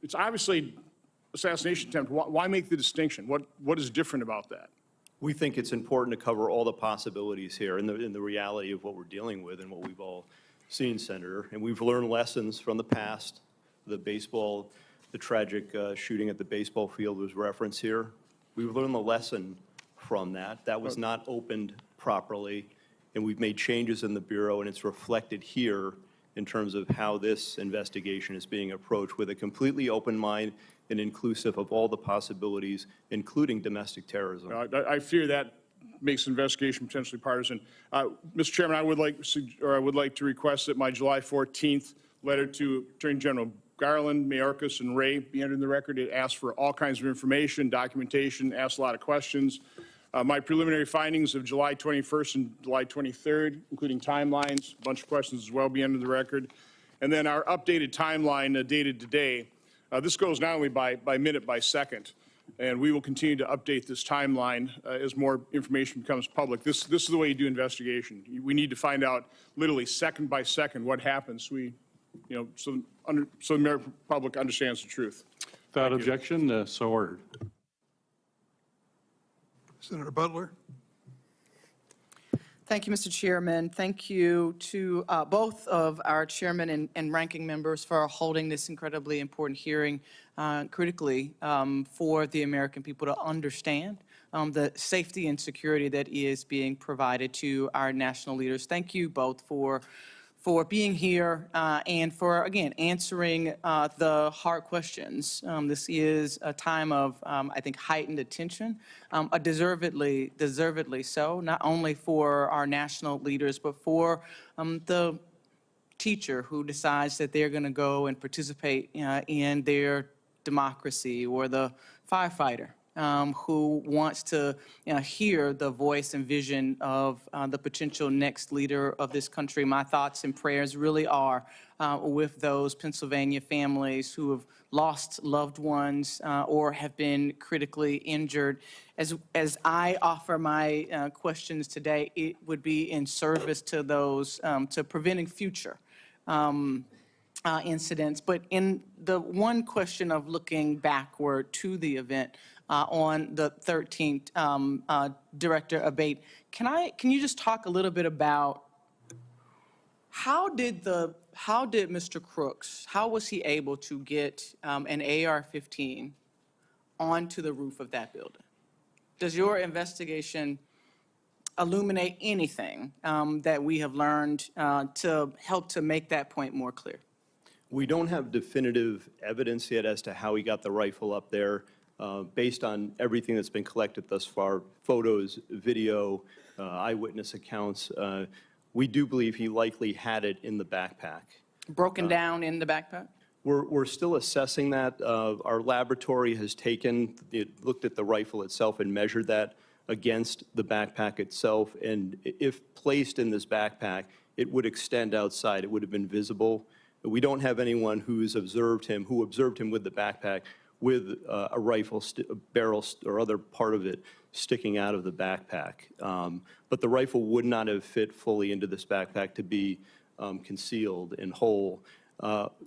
It's obviously assassination attempt. Why make the distinction? What is different about that? We think it's important to cover all the possibilities here and the reality of what we're dealing with and what we've all seen, Senator. And we've learned lessons from the past. The tragic shooting at the baseball field was referenced here. We've learned the lesson from that. That was not opened properly, and we've made changes in the Bureau, and it's reflected here in terms of how this investigation is being approached with a completely open mind and inclusive of all the possibilities, including domestic terrorism. I fear that makes the investigation potentially partisan. Mr. Chairman, I would like to request that my July 14th letter to Attorney General Garland, Mayorkas, and Ray be entered in the record. It asks for all kinds of information, documentation, asks a lot of questions. My preliminary findings of July 21st and July 23rd, including timelines, a bunch of questions as well, be entered in the record. And then our updated timeline dated today. This goes not only by minute, by second, and we will continue to update this timeline as more information becomes public. This is the way you do investigation. We need to find out literally second by second what happens. So the American public understands the truth. Without objection, so ordered. Senator Butler? Thank you, Mr. Chairman. Thank you to both of our chairman and ranking members for holding this incredibly important hearing critically for the American people to understand the safety and security that is being provided to our national leaders. Thank you both for being here and for, again, answering the hard questions. This is a time of, I think, heightened attention, deservedly so, not only for our national leaders, but for the teacher who decides that they're going to go and participate in their democracy, or the firefighter who wants to hear the voice and vision of the potential next leader of this country. My thoughts and prayers really are with those Pennsylvania families who have lost loved ones or have been critically injured. As I offer my questions today, it would be in service to those, to preventing future incidents. But in the one question of looking backward to the event on the 13th, Director Abbate, can you just talk a little bit about how did Mr. Crooks, how was he able to get an AR-15 onto the roof of that building? Does your investigation illuminate anything that we have learned to help to make that point more clear? We don't have definitive evidence yet as to how he got the rifle up there. Based on everything that's been collected thus far, photos, video, eyewitness accounts, we do believe he likely had it in the backpack. Broken down in the backpack? We're still assessing that. Our laboratory has looked at the rifle itself and measured that against the backpack itself. And if placed in this backpack, it would extend outside. It would have been visible. We don't have anyone who observed him with the backpack with a rifle, a barrel, or other part of it sticking out of the backpack. But the rifle would not have fit fully into this backpack to be concealed and whole.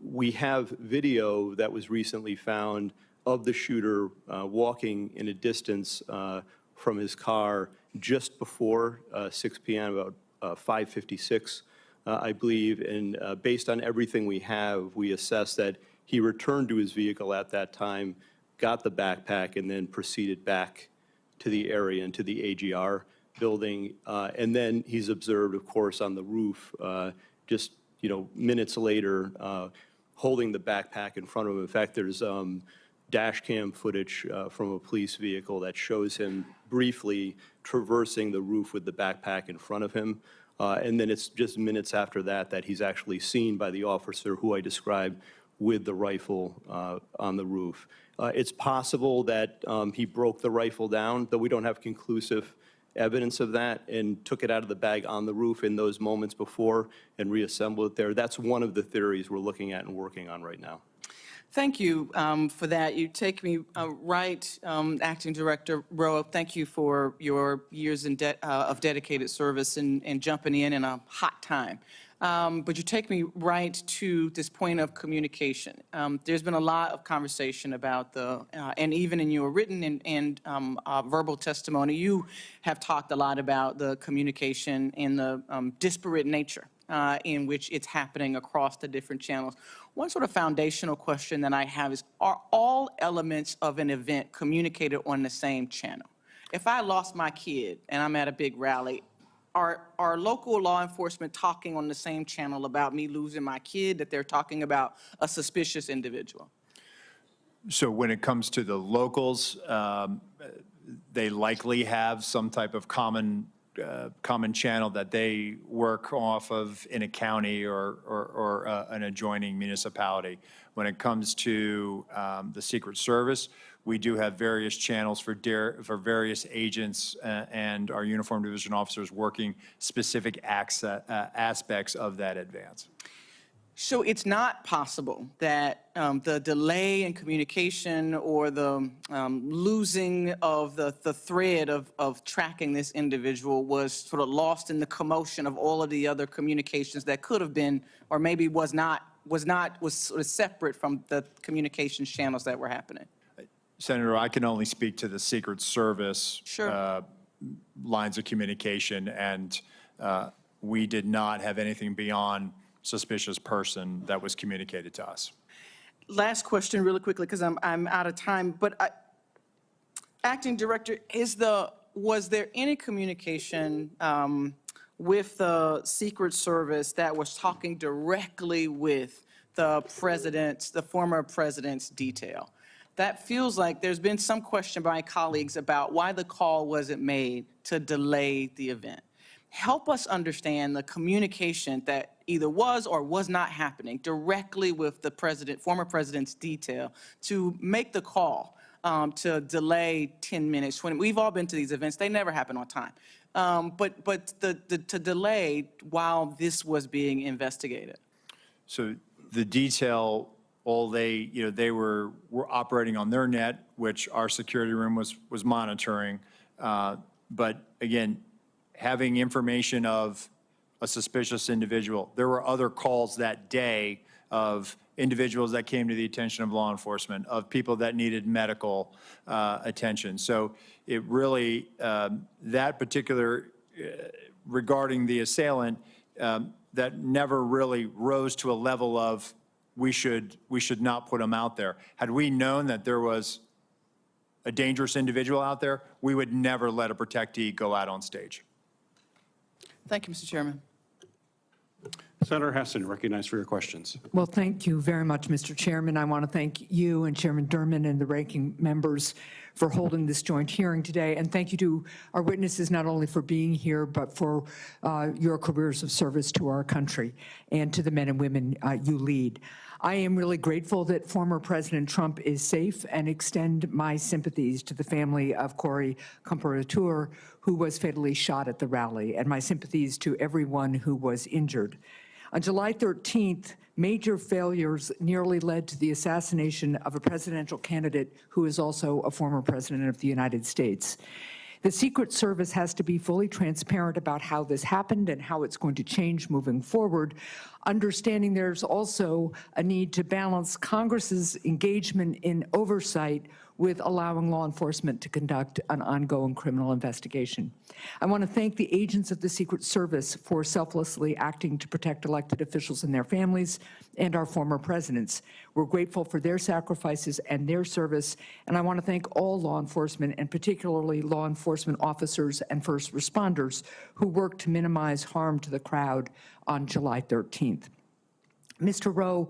We have video that was recently found of the shooter walking in a distance from his car just before 6 p.m., about 5:56, I believe. And based on everything we have, we assess that he returned to his vehicle at that time, got the backpack, and then proceeded back to the area and to the AGR building. And then he's observed, of course, on the roof, just minutes later, holding the backpack in front of him. In fact, there's dash cam footage from a police vehicle that shows him briefly traversing the roof with the backpack in front of him. And then it's just minutes after that he's actually seen by the officer who I described with the rifle on the roof. It's possible that he broke the rifle down, though we don't have conclusive evidence of that, and took it out of the bag on the roof in those moments before and reassembled it there. That's one of the theories we're looking at and working on right now. Thank you for that. You take me right, Acting Director Rowe. Thank you for your years of dedicated service and jumping in a hot time. But you take me right to this point of communication. There's been a lot of conversation about and even in your written and verbal testimony, you have talked a lot about the communication and the disparate nature in which it's happening across the different channels. One sort of foundational question that I have is, are all elements of an event communicated on the same channel? If I lost my kid and I'm at a big rally, are local law enforcement talking on the same channel about me losing my kid that they're talking about a suspicious individual? So when it comes to the locals, they likely have some type of common channel that they work off of in a county or an adjoining municipality. When it comes to the Secret Service, we do have various channels for various agents and our uniformed division officers working specific aspects of that advance. So it's not possible that the delay in communication or the losing of the thread of tracking this individual was sort of lost in the commotion of all of the other communications that could have been, or maybe was sort of separate from the communications channels that were happening. Senator, I can only speak to the Secret Service Sure. Lines of communication, and we did not have anything beyond suspicious person that was communicated to us. Last question really quickly, because I'm out of time, but Acting Director, was there any communication with the Secret Service that was talking directly with the former president's detail? That feels like there's been some question by colleagues about why the call wasn't made to delay the event. help us understand the communication that either was or was not happening directly with the president, former president's detail, to make the call to delay 10 minutes, 20. We've all been to these events. They never happen on time. But to delay while this was being investigated. So the detail, they were operating on their net, which our security room was monitoring. But again, having information of a suspicious individual. There were other calls that day of individuals that came to the attention of law enforcement, of people that needed medical attention. So it really, that particular, regarding the assailant, that never really rose to a level of we should not put him out there. Had we known that there was a dangerous individual out there, we would never let a protectee go out on stage. Thank you, Mr. Chairman. Senator Hessen, recognized for your questions. Well, thank you very much, Mr. Chairman. I want to thank you and Chairman Durman and the ranking members for holding this joint hearing today. And thank you to our witnesses, not only for being here, but for your careers of service to our country and to the men and women you lead. I am really grateful that former President Trump is safe and extend my sympathies to the family of Corey Comparateur, who was fatally shot at the rally, and my sympathies to everyone who was injured. On July 13th, major failures nearly led to the assassination of a presidential candidate who is also a former president of the United States. The Secret Service has to be fully transparent about how this happened and how it's going to change moving forward, understanding there's also a need to balance Congress's engagement in oversight with allowing law enforcement to conduct an ongoing criminal investigation. I want to thank the agents of the Secret Service for selflessly acting to protect elected officials and their families and our former presidents. We're grateful for their sacrifices and their service, and I want to thank all law enforcement, and particularly law enforcement officers and first responders who worked to minimize harm to the crowd on July 13th. Mr. Rowe,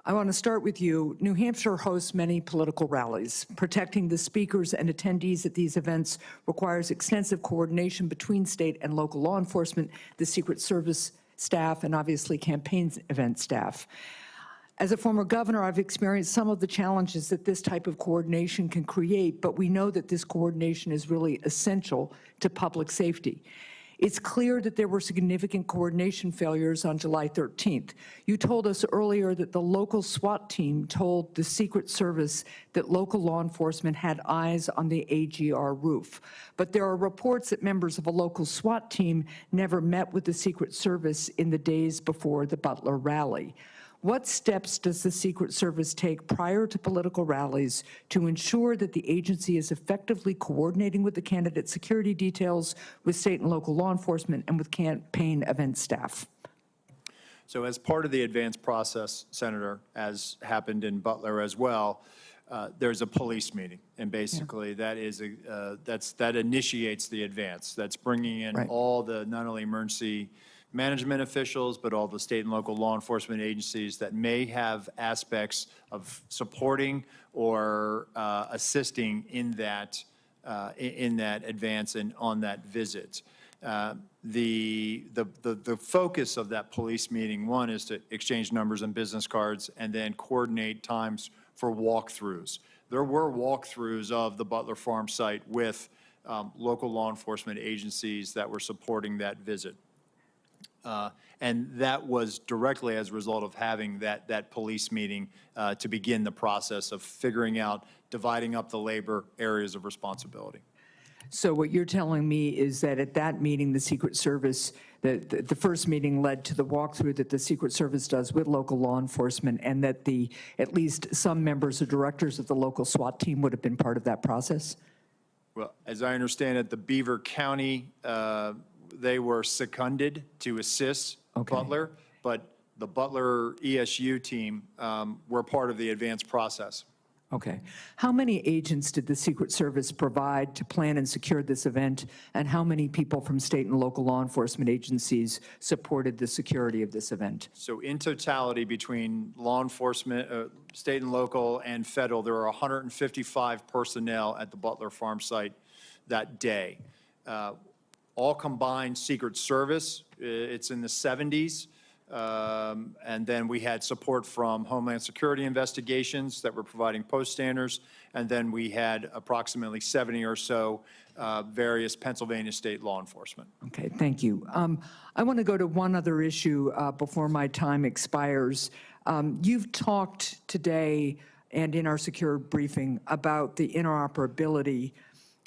I want to start with you. New Hampshire hosts many political rallies. Protecting the speakers and attendees at these events requires extensive coordination between state and local law enforcement, the Secret Service staff, and obviously campaign event staff. As a former governor, I've experienced some of the challenges that this type of coordination can create, but we know that this coordination is really essential to public safety. It's clear that there were significant coordination failures on July 13th. You told us earlier that the local SWAT team told the Secret Service that local law enforcement had eyes on the AGR roof. But there are reports that members of a local SWAT team never met with the Secret Service in the days before the Butler rally. What steps does the Secret Service take prior to political rallies to ensure that the agency is effectively coordinating with the candidate security details, with state and local law enforcement, and with campaign event staff? So as part of the advanced process, Senator, as happened in Butler as well, there's a police meeting, and basically that is that initiates the advance. That's bringing in all the not only emergency management officials, but all the state and local law enforcement agencies that may have aspects of supporting or assisting in that advance and on that visit. The focus of that police meeting, one, is to exchange numbers and business cards and then coordinate times for walkthroughs. There were walkthroughs of the Butler Farm site with local law enforcement agencies that were supporting that visit. And that was directly as a result of having that police meeting to begin the process of figuring out, dividing up the labor areas of responsibility. So what you're telling me is that at that meeting, the Secret Service, the first meeting led to the walkthrough that the Secret Service does with local law enforcement, and that at least some members or directors of the local SWAT team would have been part of that process? Well, as I understand it, the Beaver County, they were seconded to assist Butler, but the Butler ESU team were part of the advanced process. Okay. How many agents did the Secret Service provide to plan and secure this event, and how many people from state and local law enforcement agencies supported the security of this event? So in totality, between law enforcement, state and local and federal, there were 155 personnel at the Butler Farm site that day. all combined Secret Service, it's in the 70s. And then we had support from Homeland Security investigations that were providing post standards. And then we had approximately 70 or so various Pennsylvania state law enforcement. Okay, thank you. I want to go to one other issue before my time expires. You've talked today and in our secure briefing about the interoperability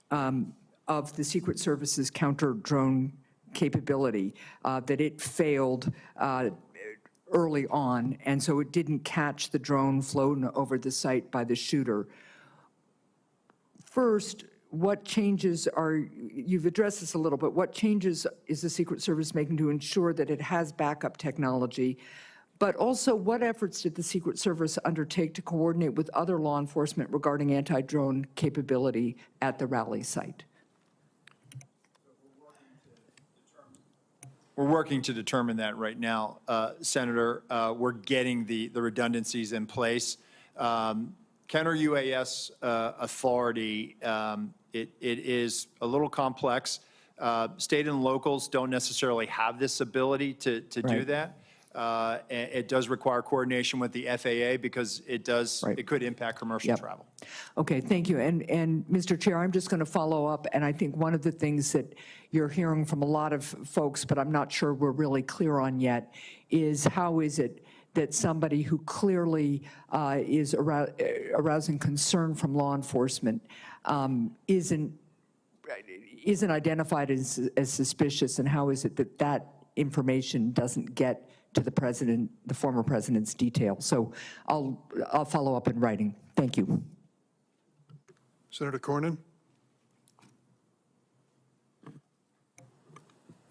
of the Secret Service's counter-drone capability, that it failed early on, and so it didn't catch the drone flown over the site by the shooter. First, what changes you've addressed this a little, but what changes is the Secret Service making to ensure that it has backup technology? But also, what efforts did the Secret Service undertake to coordinate with other law enforcement regarding anti-drone capability at the rally site? We're working to determine that right now, Senator. We're getting the redundancies in place. Counter-UAS authority, it is a little complex. State and locals don't necessarily have this ability to do Right. that. It does require coordination with the FAA because it does, Right. it could impact commercial Yep. travel. Okay, thank you. And Mr. Chair, I'm just going to follow up, and I think one of the things that you're hearing from a lot of folks, but I'm not sure we're really clear on yet, is how is it that somebody who clearly is arousing concern from law enforcement isn't identified as suspicious, and how is it that that information doesn't get to the president, the former president's detail? So I'll follow up in writing. Thank you. Senator Cornyn?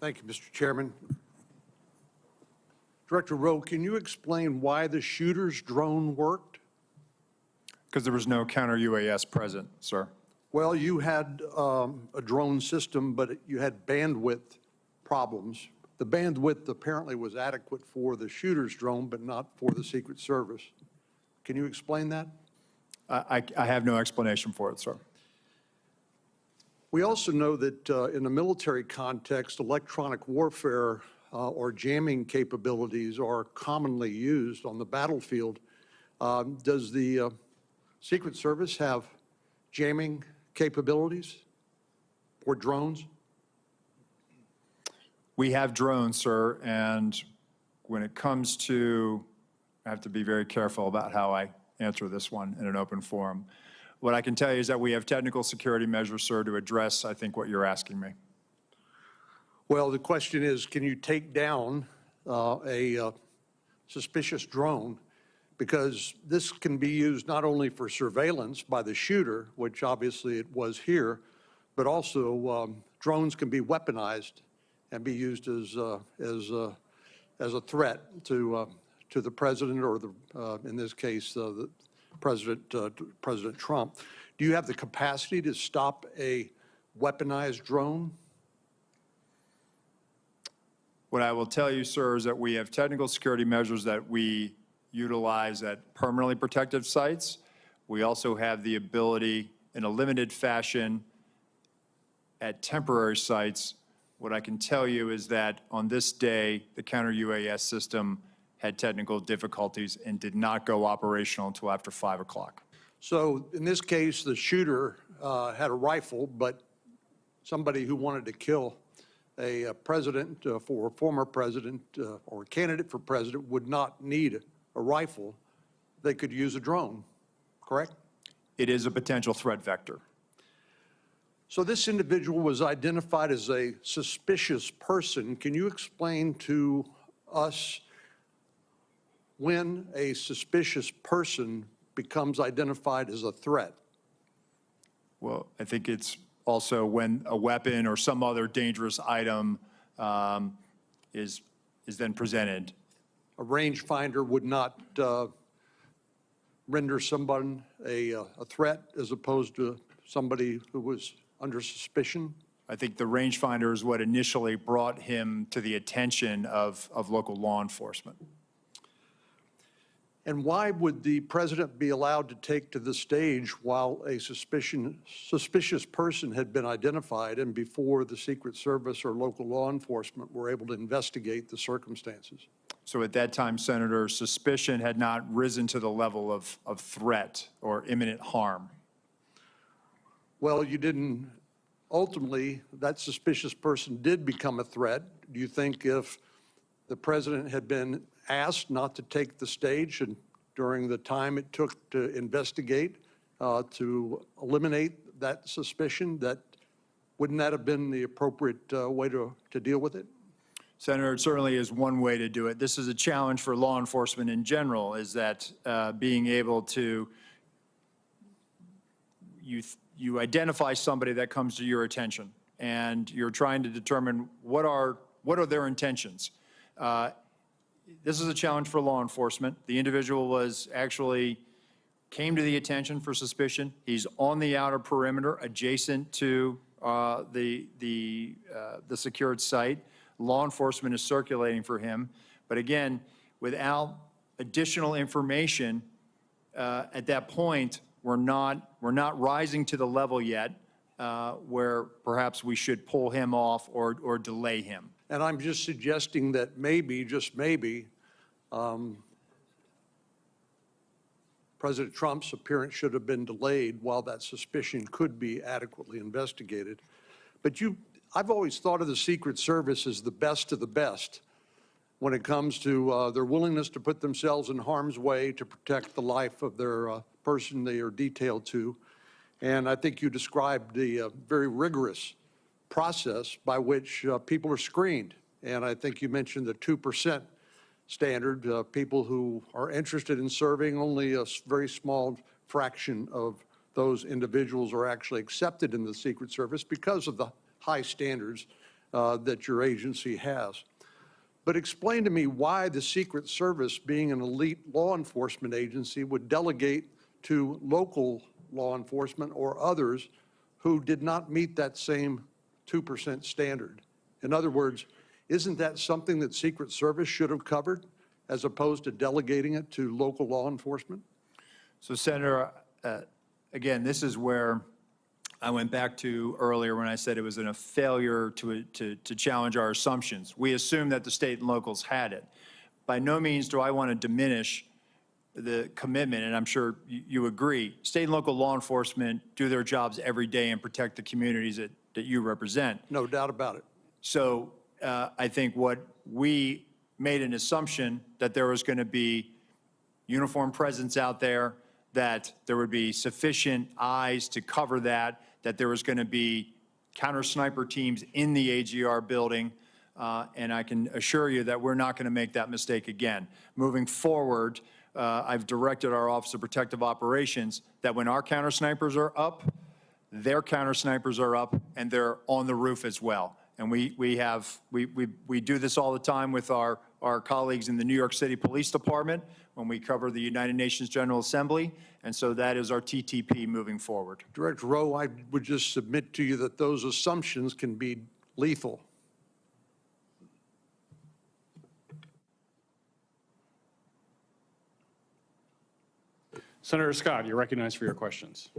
Thank you, Mr. Chairman. Director Rowe, can you explain why the shooter's drone worked? Because there was no counter-UAS present, sir. Well, you had a drone system, but you had bandwidth problems. The bandwidth apparently was adequate for the shooter's drone, but not for the Secret Service. Can you explain that? I have no explanation for it, sir. We also know that in the military context, electronic warfare or jamming capabilities are commonly used on the battlefield. Does the Secret Service have jamming capabilities or drones? We have drones, sir, and when it comes to, I have to be very careful about how I answer this one in an open forum. What I can tell you is that we have technical security measures, sir, to address, I think, what you're asking me. Well, the question is, can you take down a suspicious drone? Because this can be used not only for surveillance by the shooter, which obviously it was here, but also drones can be weaponized and be used as a threat to the president, or in this case, the President Trump. Do you have the capacity to stop a weaponized drone? What I will tell you, sir, is that we have technical security measures that we utilize at permanently protected sites. We also have the ability, in a limited fashion, at temporary sites. What I can tell you is that on this day, the counter-UAS system had technical difficulties and did not go operational until after 5 o'clock. So in this case, the shooter had a rifle, but somebody who wanted to kill a president for a former president or a candidate for president would not need a rifle. They could use a drone, correct? It is a potential threat vector. So this individual was identified as a suspicious person. Can you explain to us when a suspicious person becomes identified as a threat? Well, I think it's also when a weapon or some other dangerous item is then presented. A rangefinder would not render someone a threat as opposed to somebody who was under suspicion? I think the rangefinder is what initially brought him to the attention of local law enforcement. And why would the president be allowed to take to the stage while a suspicious person had been identified and before the Secret Service or local law enforcement were able to investigate the circumstances? So at that time, Senator, suspicion had not risen to the level of threat or imminent harm. Well, you didn't, ultimately, that suspicious person did become a threat. Do you think if the president had been asked not to take the stage and during the time it took to investigate, to eliminate that suspicion, wouldn't that have been the appropriate way to deal with it? Senator, it certainly is one way to do it. This is a challenge for law enforcement in general, is that being able to, you identify somebody that comes to your attention, and you're trying to determine what are their intentions. This is a challenge for law enforcement. The individual came to the attention for suspicion. He's on the outer perimeter adjacent to the secured site. Law enforcement is circulating for him. But again, without additional information, at that point, we're not rising to the level yet where perhaps we should pull him off or delay him. And I'm just suggesting that maybe, just maybe, President Trump's appearance should have been delayed while that suspicion could be adequately investigated. But I've always thought of the Secret Service as the best of the best when it comes to their willingness to put themselves in harm's way to protect the life of their person they are detailed to. And I think you described the very rigorous process by which people are screened. And I think you mentioned the 2% standard. People who are interested in serving, only a very small fraction of those individuals are actually accepted in the Secret Service because of the high standards that your agency has. But explain to me why the Secret Service, being an elite law enforcement agency, would delegate to local law enforcement or others who did not meet that same 2% standard. In other words, isn't that something that Secret Service should have covered as opposed to delegating it to local law enforcement? So, Senator, again, this is where I went back to earlier when I said it was a failure to challenge our assumptions. We assumed that the state and locals had it. By no means do I want to diminish the commitment, and I'm sure you agree. State and local law enforcement do their jobs every day and protect the communities that you represent. No doubt about it. So I think what we made an assumption that there was going to be uniformed presence out there, that there would be sufficient eyes to cover that there was going to be counter-sniper teams in the AGR building, and I can assure you that we're not going to make that mistake again. Moving forward, I've directed our Office of Protective Operations that when our counter-snipers are up, their counter-snipers are up, and they're on the roof as well. And we do this all the time with our colleagues in the New York City Police Department when we cover the United Nations General Assembly, and so that is our TTP moving forward. Director Rowe, I would just submit to you that those assumptions can be lethal. Senator Scott, you're recognized for your questions.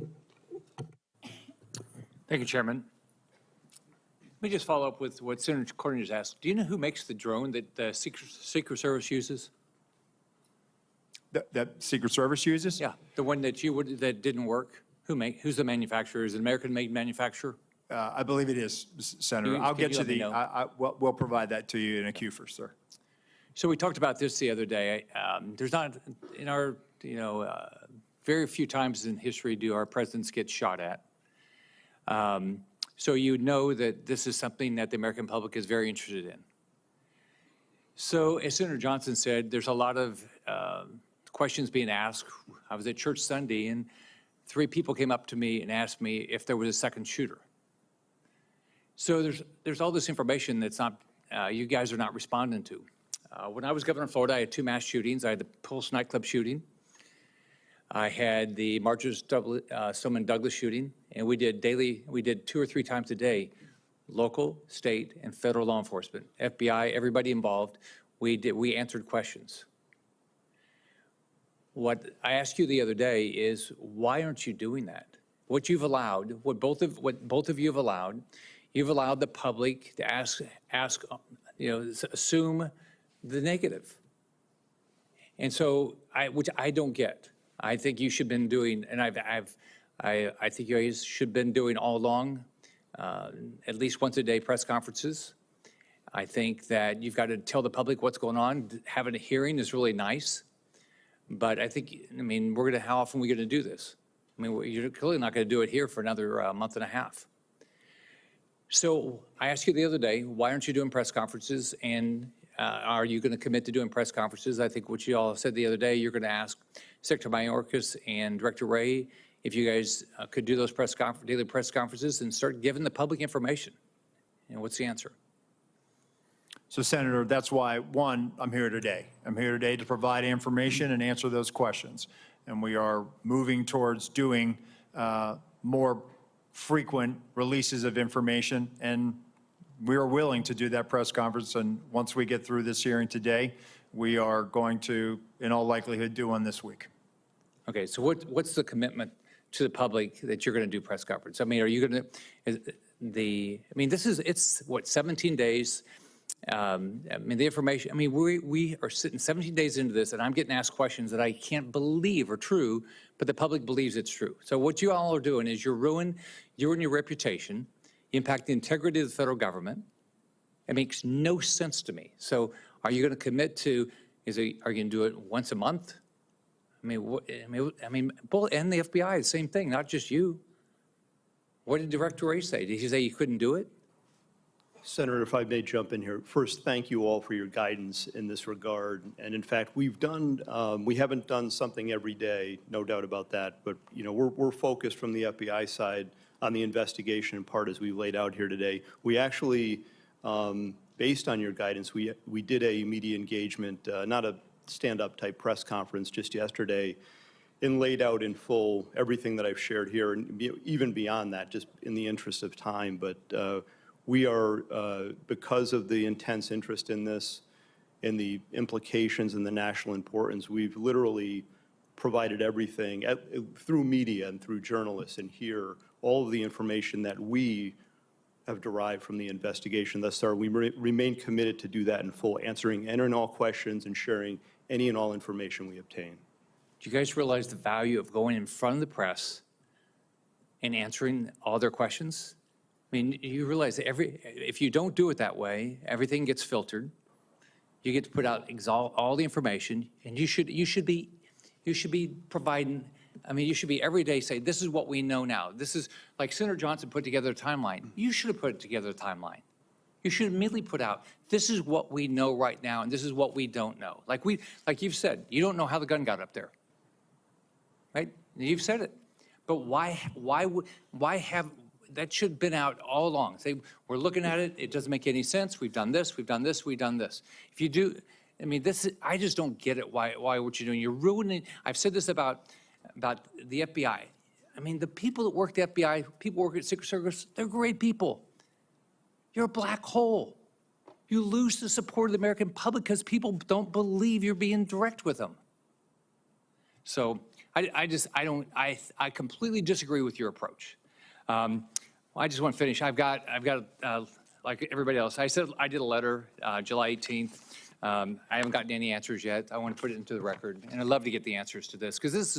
Thank you, Chairman. Let me just follow up with what Senator Corning just asked. Do you know who makes the drone that the Secret Service uses? That Secret Service uses? Yeah, the one that that didn't work. Who's the manufacturer? Is it an American-made manufacturer? I believe it is, Senator. I'll get you the. We'll provide that to you in a queue first, sir. So we talked about this the other day. There's not in our very few times in history do our presidents get shot at. So you know that this is something that the American public is very interested in. So as Senator Johnson said, there's a lot of questions being asked. I was at church Sunday, and 3 people came up to me and asked me if there was a second shooter. So there's all this information that's not, you guys are not responding to. When I was governor of Florida, I had 2 mass shootings. I had the Pulse nightclub shooting. I had the Marjorie Stoneman Douglas shooting, and we did 2 or 3 times a day, local, state, and federal law enforcement, FBI, everybody involved. We answered questions. what I asked you the other day is, why aren't you doing that? What you've allowed, what both of you have allowed, you've allowed the public to ask, assume the negative. And so, which I don't get. I think you should have been doing, and I think you guys should have been doing all along, at least once a day press conferences. I think that you've got to tell the public what's going on. Having a hearing is really nice. But how often are we going to do this? You're clearly not going to do it here for another month and a half. So I asked you the other day, why aren't you doing press conferences? And are you going to commit to doing press conferences? I think what you all said the other day, you're going to ask Secretary Mayorkas and Director Wray if you guys could do those daily press conferences and start giving the public information. And what's the answer? So, Senator, that's why, one, I'm here today. I'm here today to provide information and answer those questions. And we are moving towards doing more frequent releases of information, and we are willing to do that press conference. And once we get through this hearing today, we are going to, in all likelihood, do one this week. Okay, so what's the commitment to the public that you're going to do press conference? Are you going to, it's what, 17 days? The information, we are sitting 17 days into this, and I'm getting asked questions that I can't believe are true, but the public believes it's true. So what you all are doing is you're ruining your reputation, you impact the integrity of the federal government. It makes no sense to me. So are you going to commit to, are you going to do it once a month? Both and the FBI, the same thing, not just you. What did Director Wray say? Did he say you couldn't do it? Senator, if I may jump in here. First, thank you all for your guidance in this regard. And in fact, we haven't done something every day, no doubt about that. But, we're focused from the FBI side on the investigation in part as we laid out here today. We actually, based on your guidance, we did a media engagement, not a stand-up type press conference just yesterday, and laid out in full everything that I've shared here, and even beyond that, just in the interest of time. But we are, because of the intense interest in this and the implications and the national importance, we've literally provided everything through media and through journalists and here, all of the information that we have derived from the investigation thus far. We remain committed to do that in full, answering any and all questions and sharing any and all information we obtain. Do you guys realize the value of going in front of the press and answering all their questions? You realize that if you don't do it that way, everything gets filtered. You get to put out all the information, and you should be providing. You should be every day say, this is what we know now. This is like Senator Johnson put together a timeline. You should have put together a timeline. You should immediately put out, this is what we know right now, and this is what we don't know. Like you've said, you don't know how the gun got up there, right? You've said it, but why have? That should have been out all along. Say, we're looking at it, it doesn't make any sense, we've done this, we've done this, we've done this. If you do, I just don't get it, why what you're doing. You're ruining, I've said this about the FBI. The people that work at the FBI, people who work at Secret Service, they're great people. You're a black hole. You lose the support of the American public because people don't believe you're being direct with them. So I completely disagree with your approach. I just want to finish. I've got like everybody else. I said I did a letter July 18th. I haven't gotten any answers yet. I want to put it into the record, and I'd love to get the answers to this because this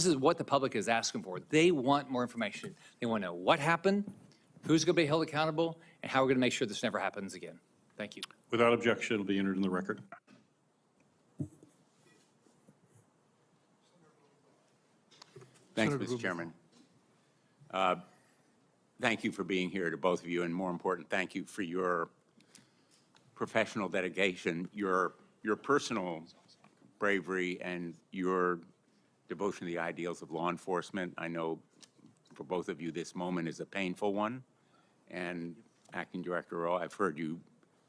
is what the public is asking for. They want more information. They want to know what happened, who's going to be held accountable, and how we're going to make sure this never happens again. Thank you. Without objection, it'll be entered in the record. Thanks, Mr. Chairman. Thank you for being here to both of you, and more important, thank you for your professional dedication, your personal bravery, and your devotion to the ideals of law enforcement. I know for both of you this moment is a painful one, and Acting Director Rowe, I've heard you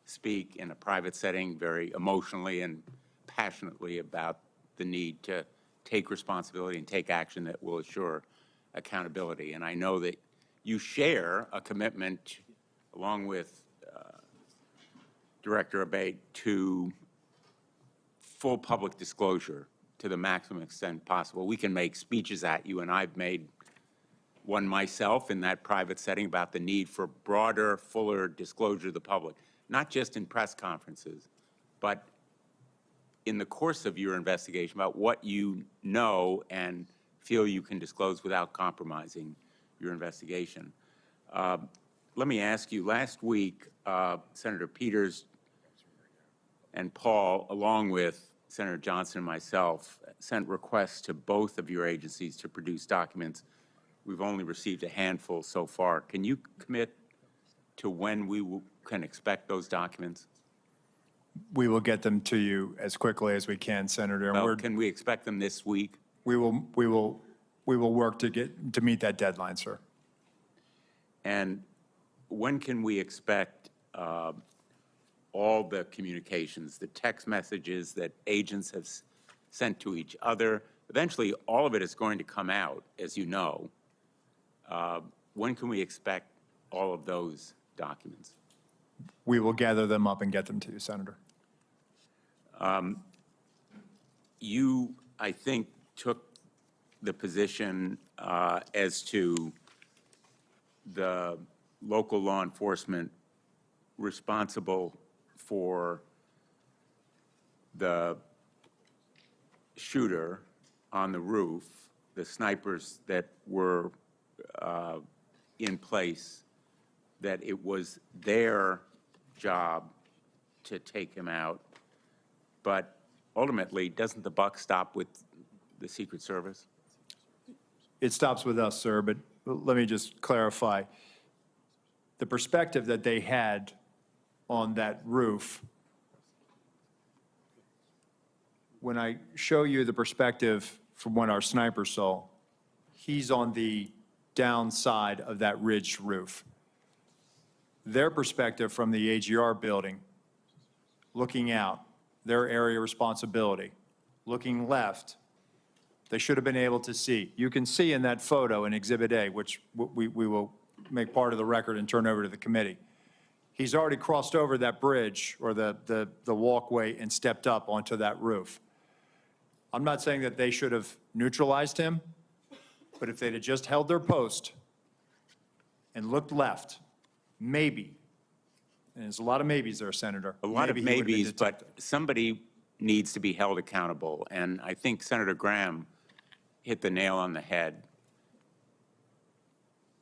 speak in a private setting very emotionally and passionately about the need to take responsibility and take action that will assure accountability. And I know that you share a commitment, along with Director Abbate, to full public disclosure to the maximum extent possible. We can make speeches at you, and I've made one myself in that private setting about the need for broader, fuller disclosure to the public, not just in press conferences, but in the course of your investigation about what you know and feel you can disclose without compromising your investigation. Let me ask you, last week, Senator Peters and Paul, along with Senator Johnson and myself, sent requests to both of your agencies to produce documents. We've only received a handful so far. Can you commit to when we can expect those documents? We will get them to you as quickly as we can, Senator. And Well, can we expect them this week? we will work to meet that deadline, sir. And when can we expect all the communications, the text messages that agents have sent to each other? Eventually, all of it is going to come out, as you know. When can we expect all of those documents? We will gather them up and get them to you, Senator. You, I think, took the position as to the local law enforcement responsible for the shooter on the roof, the snipers that were in place, that it was their job to take him out. But ultimately, doesn't the buck stop with the Secret Service? It stops with us, sir, but let me just clarify. The perspective that they had on that roof, when I show you the perspective from what our sniper saw, he's on the downside of that ridged roof. Their perspective from the AGR building, looking out, their area of responsibility, looking left, they should have been able to see. You can see in that photo in Exhibit A, which we will make part of the record and turn over to the committee. He's already crossed over that bridge or the walkway and stepped up onto that roof. I'm not saying that they should have neutralized him, but if they'd have just held their post and looked left, maybe, and there's a lot of maybes there, Senator. A lot of maybe he would have been maybes, detected. but somebody needs to be held accountable. And I think Senator Graham hit the nail on the head.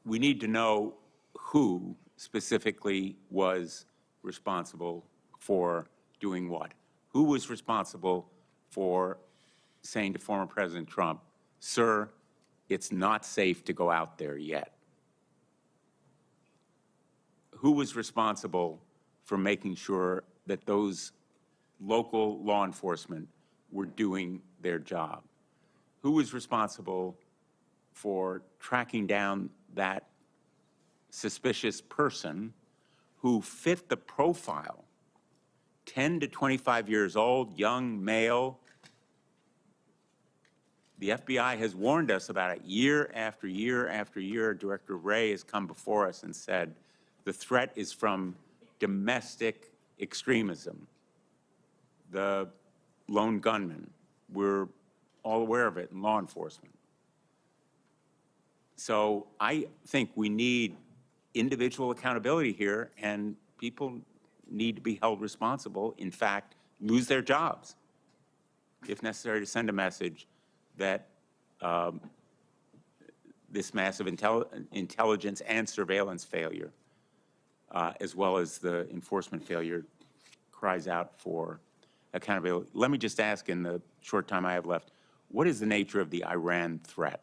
We need to know who specifically was responsible for doing what. Who was responsible for saying to former President Trump, sir, it's not safe to go out there yet? Who was responsible for making sure that those local law enforcement were doing their job? Who was responsible for tracking down that suspicious person who fit the profile? 10 to 25 years old, young male. The FBI has warned us about it year after year after year. Director Wray has come before us and said, the threat is from domestic extremism. The lone gunman, we're all aware of it in law enforcement. So I think we need individual accountability here, and people need to be held responsible, in fact, lose their jobs, if necessary, to send a message that this massive intelligence and surveillance failure, as well as the enforcement failure, cries out for accountability. Let me just ask, in the short time I have left, what is the nature of the Iran threat?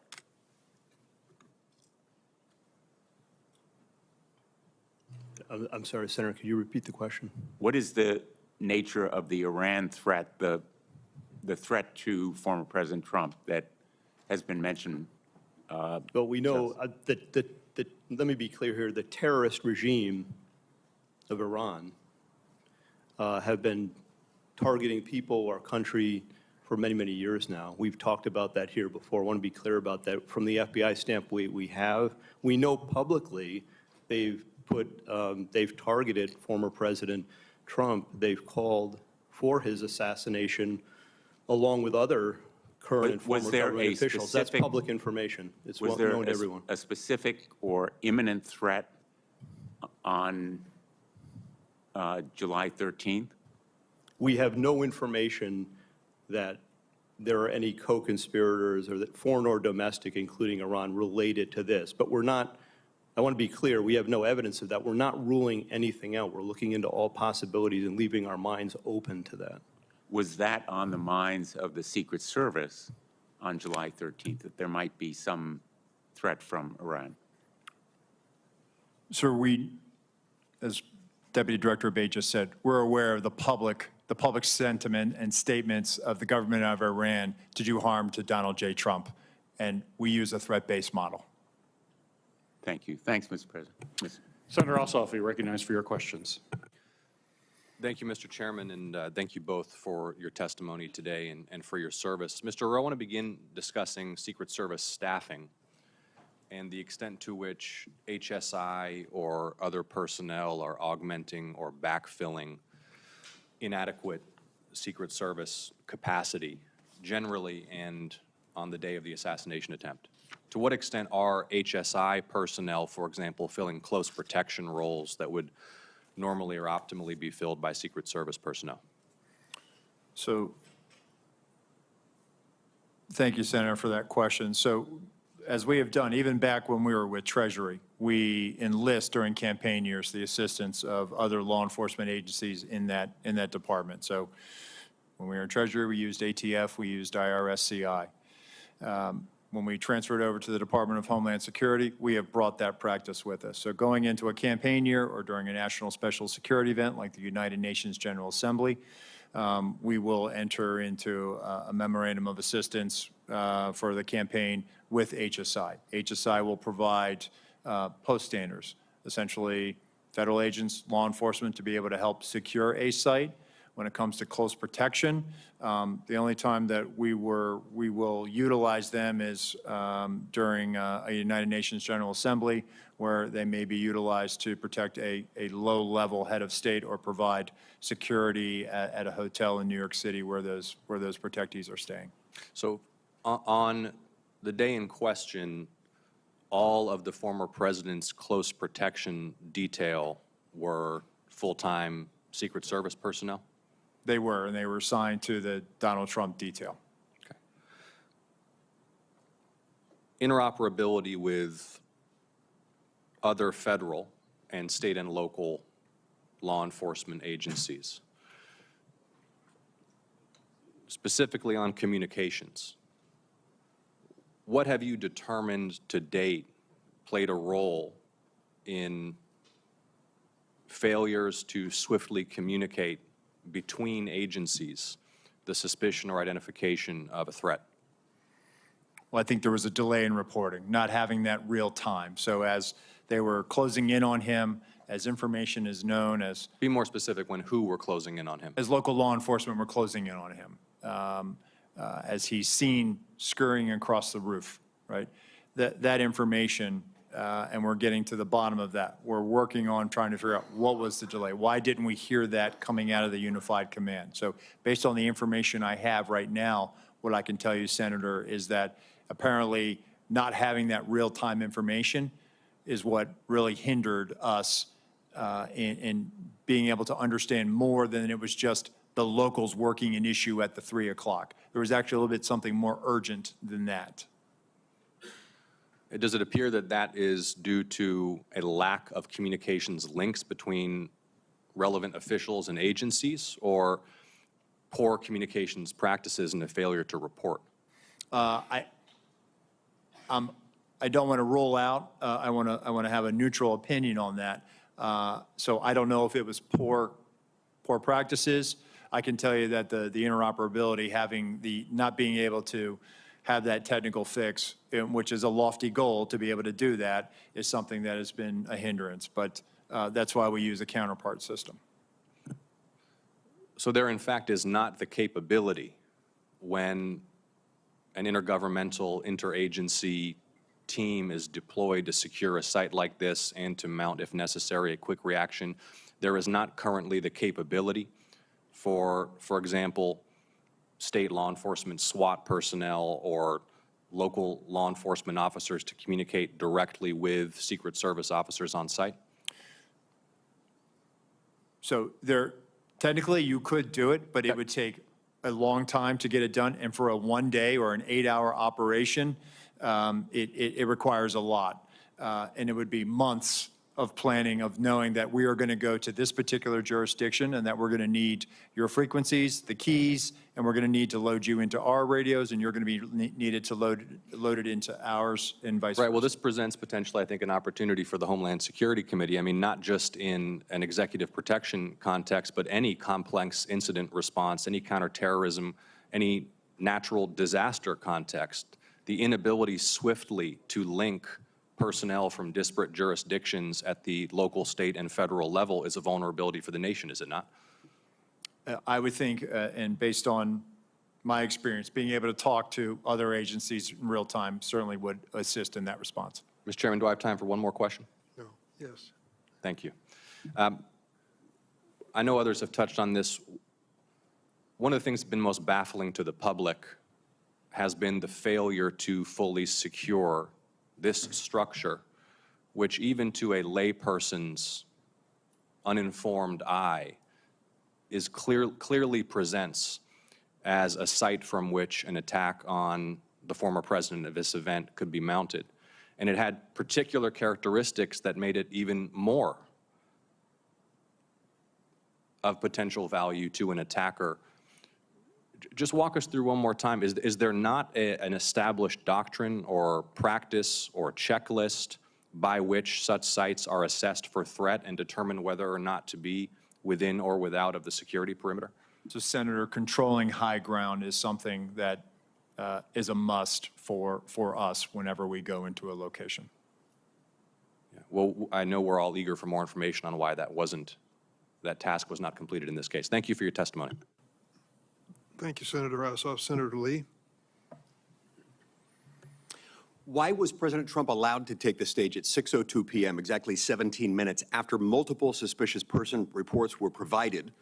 I'm sorry, Senator, could you repeat the question? What is the nature of the Iran threat, the threat to former President Trump that has been mentioned? Well, we know that, let me be clear here, the terrorist regime of Iran have been targeting people, our country, for many, many years now. We've talked about that here before. I want to be clear about that. From the FBI standpoint, we know publicly they've targeted former President Trump. They've called for his assassination, along with other current and Was former there government a officials. That's specific- public information. It's Was well there known to everyone. a specific or imminent threat on July 13th? We have no information that there are any co-conspirators or that foreign or domestic, including Iran, related to this. But we're not, I want to be clear, we have no evidence of that. We're not ruling anything out. We're looking into all possibilities and leaving our minds open to that. Was that on the minds of the Secret Service on July 13th, that there might be some threat from Iran? So we, as Deputy Director Abbate just said, we're aware of the public sentiment and statements of the government of Iran to do harm to Donald J. Trump, and we use a threat-based model. Thank you. Thanks, Mr. President. Senator Ossoff, you recognized for your questions. Thank you, Mr. Chairman, and thank you both for your testimony today and for your service. Mr. Rowe, I want to begin discussing Secret Service staffing and the extent to which HSI or other personnel are augmenting or backfilling inadequate Secret Service capacity generally and on the day of the assassination attempt. To what extent are HSI personnel, for example, filling close protection roles that would normally or optimally be filled by Secret Service personnel? So thank you, Senator, for that question. So as we have done, even back when we were with Treasury, we enlist during campaign years the assistance of other law enforcement agencies in that department. So when we were in Treasury, we used ATF, we used IRSCI. When we transferred over to the Department of Homeland Security, we have brought that practice with us. So going into a campaign year or during a national special security event like the United Nations General Assembly, we will enter into a memorandum of assistance for the campaign with HSI. HSI will provide post standers, essentially federal agents, law enforcement, to be able to help secure a site. When it comes to close protection, the only time that we will utilize them is during a United Nations General Assembly, where they may be utilized to protect a low-level head of state or provide security at a hotel in New York City where those protectees are staying. So on the day in question, all of the former president's close protection detail were full-time Secret Service personnel? They were, and they were assigned to the Donald Trump detail. Okay. Interoperability with other federal and state and local law enforcement agencies, specifically on communications. What have you determined to date played a role in failures to swiftly communicate between agencies the suspicion or identification of a threat? Well, I think there was a delay in reporting, not having that real time. So as they were closing in on him, as information is known, as Be more specific when who were closing in on him. as local law enforcement were closing in on him, as he's seen scurrying across the roof, right? That information, and we're getting to the bottom of that. We're working on trying to figure out what was the delay. Why didn't we hear that coming out of the unified command? So based on the information I have right now, what I can tell you, Senator, is that apparently not having that real-time information is what really hindered us in being able to understand more than it was just the locals working an issue at the 3 o'clock. There was actually a little bit something more urgent than that. Does it appear that that is due to a lack of communications links between relevant officials and agencies, or poor communications practices and a failure to report? I don't want to rule out. I want to have a neutral opinion on that. So I don't know if it was poor practices. I can tell you that the interoperability, not being able to have that technical fix, which is a lofty goal to be able to do that, is something that has been a hindrance. But that's why we use a counterpart system. So there, in fact, is not the capability when an intergovernmental, interagency team is deployed to secure a site like this and to mount, if necessary, a quick reaction. There is not currently the capability for example, state law enforcement, SWAT personnel, or local law enforcement officers to communicate directly with Secret Service officers on site? So there, technically, you could do it, but it would take a long time to get it done. And for a 1-day or an 8-hour operation, it requires a lot. And it would be months of planning, of knowing that we are going to go to this particular jurisdiction and that we're going to need your frequencies, the keys, and we're going to need to load you into our radios, and you're going to be needed to load it into ours, and vice versa. Right, well, this presents potentially, I think, an opportunity for the Homeland Security Committee. I mean, not just in an executive protection context, but any complex incident response, any counterterrorism, any natural disaster context, the inability swiftly to link personnel from disparate jurisdictions at the local, state, and federal level is a vulnerability for the nation, is it not? I would think, and based on my experience, being able to talk to other agencies in real time certainly would assist in that response. Mr. Chairman, do I have time for one more question? No, yes. Thank you. I know others have touched on this. One of the things that's been most baffling to the public has been the failure to fully secure this structure, which even to a layperson's uninformed eye is clearly presents as a site from which an attack on the former president of this event could be mounted. And it had particular characteristics that made it even more of potential value to an attacker. Just walk us through one more time. Is there not an established doctrine or practice or checklist by which such sites are assessed for threat and determine whether or not to be within or without of the security perimeter? So, Senator, controlling high ground is something that is a must for us whenever we go into a location. Yeah. Well, I know we're all eager for more information on why that task was not completed in this case. Thank you for your testimony. Thank you, Senator Ossoff. Senator Lee? Why was President Trump allowed to take the stage at 6:02 p.m., exactly 17 minutes after multiple suspicious person reports were provided,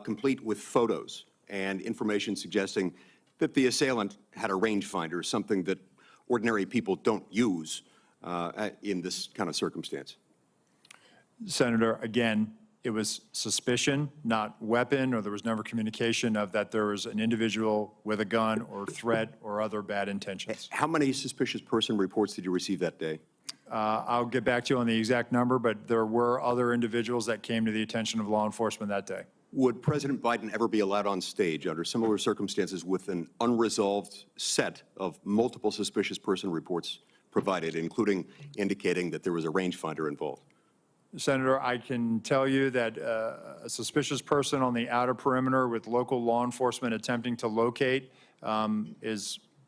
complete with photos and information suggesting that the assailant had a rangefinder, something that ordinary people don't use in this kind of circumstance? Senator, again, it was suspicion, not weapon, or there was never communication of that there was an individual with a gun or threat or other bad intentions. How many suspicious person reports did you receive that day? I'll get back to you on the exact number, but there were other individuals that came to the attention of law enforcement that day. Would President Biden ever be allowed on stage under similar circumstances with an unresolved set of multiple suspicious person reports provided, including indicating that there was a rangefinder involved? Senator, I can tell you that a suspicious person on the outer perimeter with local law enforcement attempting to locate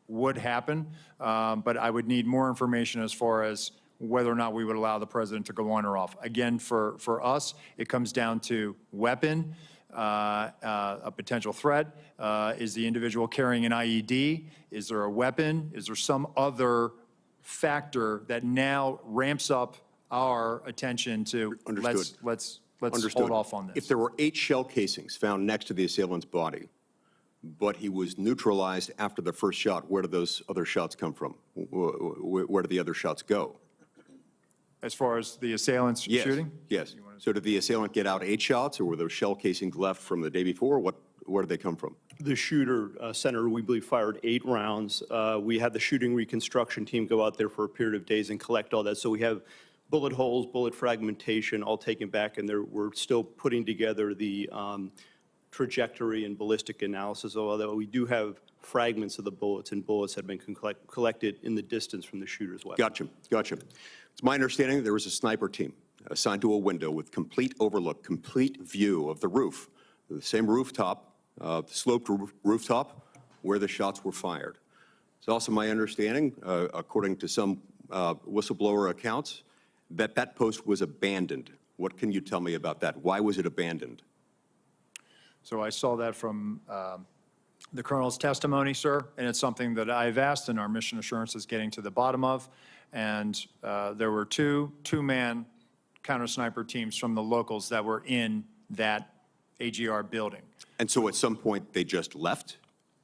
would happen, but I would need more information as far as whether or not we would allow the president to go on or off. Again, for us, it comes down to weapon, a potential threat. Is the individual carrying an IED? Is there a weapon? Is there some other factor that now ramps up our attention to let's hold off on this? If there were 8 shell casings found next to the assailant's body, but he was neutralized after the first shot, where did those other shots come from? Where did the other shots go? As far as the assailant's shooting? Yes. So did the assailant get out 8 shots, or were those shell casings left from the day before? Where did they come from? The shooter, Senator, we believe fired 8 rounds. We had the shooting reconstruction team go out there for a period of days and collect all that. So we have bullet holes, bullet fragmentation, all taken back, and we're still putting together the trajectory and ballistic analysis, although we do have fragments of the bullets, and bullets have been collected in the distance from the shooter's weapon. Gotcha. It's my understanding that there was a sniper team assigned to a window with complete overlook, complete view of the roof, the same rooftop, the sloped rooftop where the shots were fired. It's also my understanding, according to some whistleblower accounts, that post was abandoned. What can you tell me about that? Why was it abandoned? So I saw that from the colonel's testimony, sir, and it's something that I've asked, and our mission assurance is getting to the bottom of. And there were two-man counter-sniper teams from the locals that were in that AGR building. And so at some point they just left?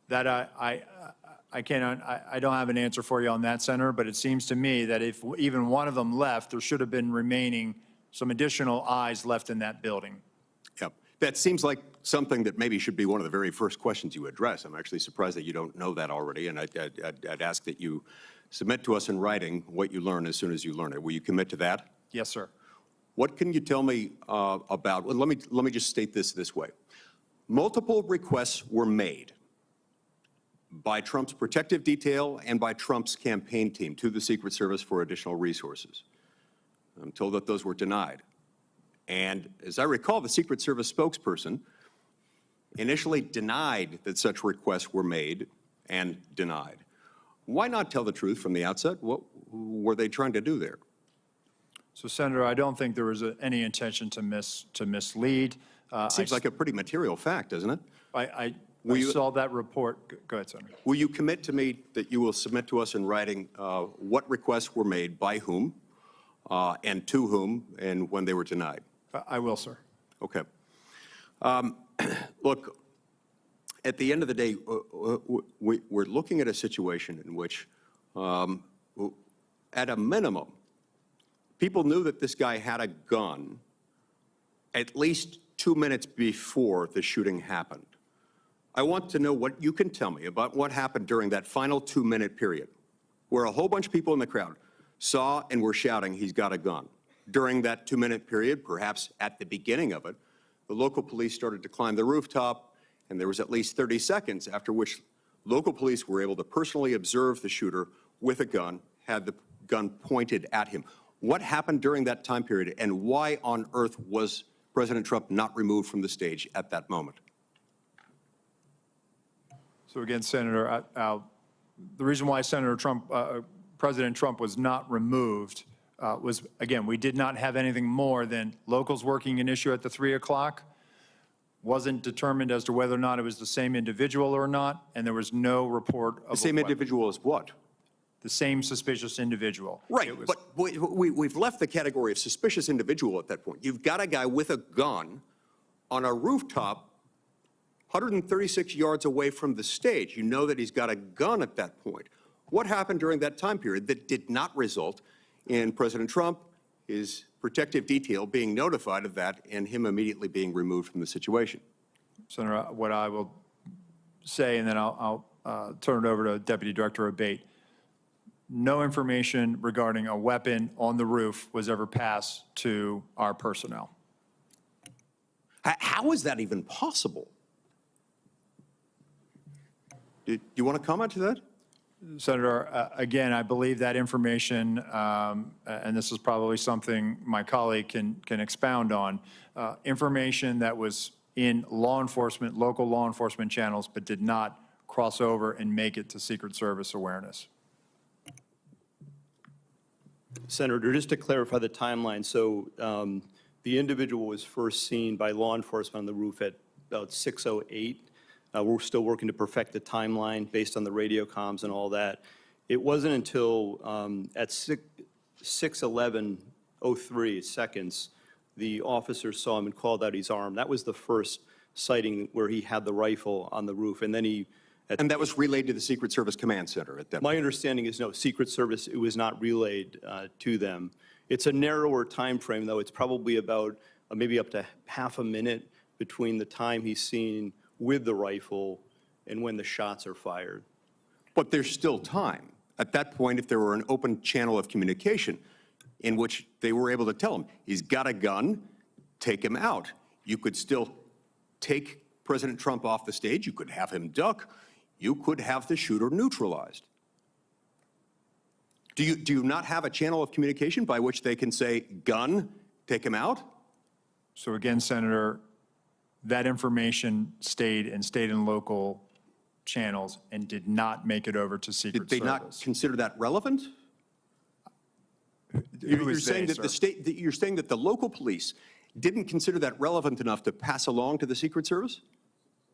That I can't, I don't have an answer for you on that, Senator, but it seems to me that if even one of them left, there should have been remaining some additional eyes left in that building. Yep. That seems like something that maybe should be one of the very first questions you address. I'm actually surprised that you don't know that already, and I'd ask that you submit to us in writing what you learn as soon as you learn it. Will you commit to that? Yes, sir. What can you tell me about, well, let me just state this way. Multiple requests were made by Trump's protective detail and by Trump's campaign team to the Secret Service for additional resources. I'm told that those were denied. And as I recall, the Secret Service spokesperson initially denied that such requests were made and denied. Why not tell the truth from the outset? What were they trying to do there? So, Senator, I don't think there was any intention to mislead. Seems like a pretty material fact, doesn't it? I saw that report. Go ahead, Senator. Will you commit to me that you will submit to us in writing what requests were made, by whom, and to whom, and when they were denied? I will, sir. Okay. Look, at the end of the day, we're looking at a situation in which, at a minimum, people knew that this guy had a gun at least 2 minutes before the shooting happened. I want to know what you can tell me about what happened during that final 2-minute period, where a whole bunch of people in the crowd saw and were shouting, "He's got a gun." During that 2-minute period, perhaps at the beginning of it, the local police started to climb the rooftop, and there was at least 30 seconds after which local police were able to personally observe the shooter with a gun, had the gun pointed at him. What happened during that time period, and why on earth was President Trump not removed from the stage at that moment? So again, Senator, the reason why President Trump was not removed was, again, we did not have anything more than locals working an issue at the 3 o'clock. Wasn't determined as to whether or not it was the same individual or not, and there was no report of The same individual as what? The same suspicious individual. Right, but we've left the category of suspicious individual at that point. You've got a guy with a gun on a rooftop 136 yards away from the stage. You know that he's got a gun at that point. What happened during that time period that did not result in President Trump, his protective detail, being notified of that and him immediately being removed from the situation? Senator, what I will say, and then I'll turn it over to Deputy Director Abbate. No information regarding a weapon on the roof was ever passed to our personnel. How is that even possible? Do you want to comment to that? Senator, again, I believe that information, and this is probably something my colleague can expound on, information that was in law enforcement, local law enforcement channels, but did not cross over and make it to Secret Service awareness. Senator, just to clarify the timeline, so the individual was first seen by law enforcement on the roof at about 6:08. We're still working to perfect the timeline based on the radio comms and all that. It wasn't until at 6:11:03 seconds, the officer saw him and called out his arm. That was the first sighting where he had the rifle on the roof, and then he... And that was relayed to the Secret Service Command Center at that point? My understanding is no, Secret Service, it was not relayed to them. It's a narrower time frame, though. It's probably about maybe up to half a minute between the time he's seen with the rifle and when the shots are fired. But there's still time. At that point, if there were an open channel of communication in which they were able to tell him, he's got a gun, take him out. You could still take President Trump off the stage. You could have him duck. You could have the shooter neutralized. Do you not have a channel of communication by which they can say, gun, take him out? So again, Senator, that information stayed in local channels and did not make it over to Secret Service. Did they not consider that relevant? You're saying that the local police didn't consider that relevant enough to pass along to the Secret Service?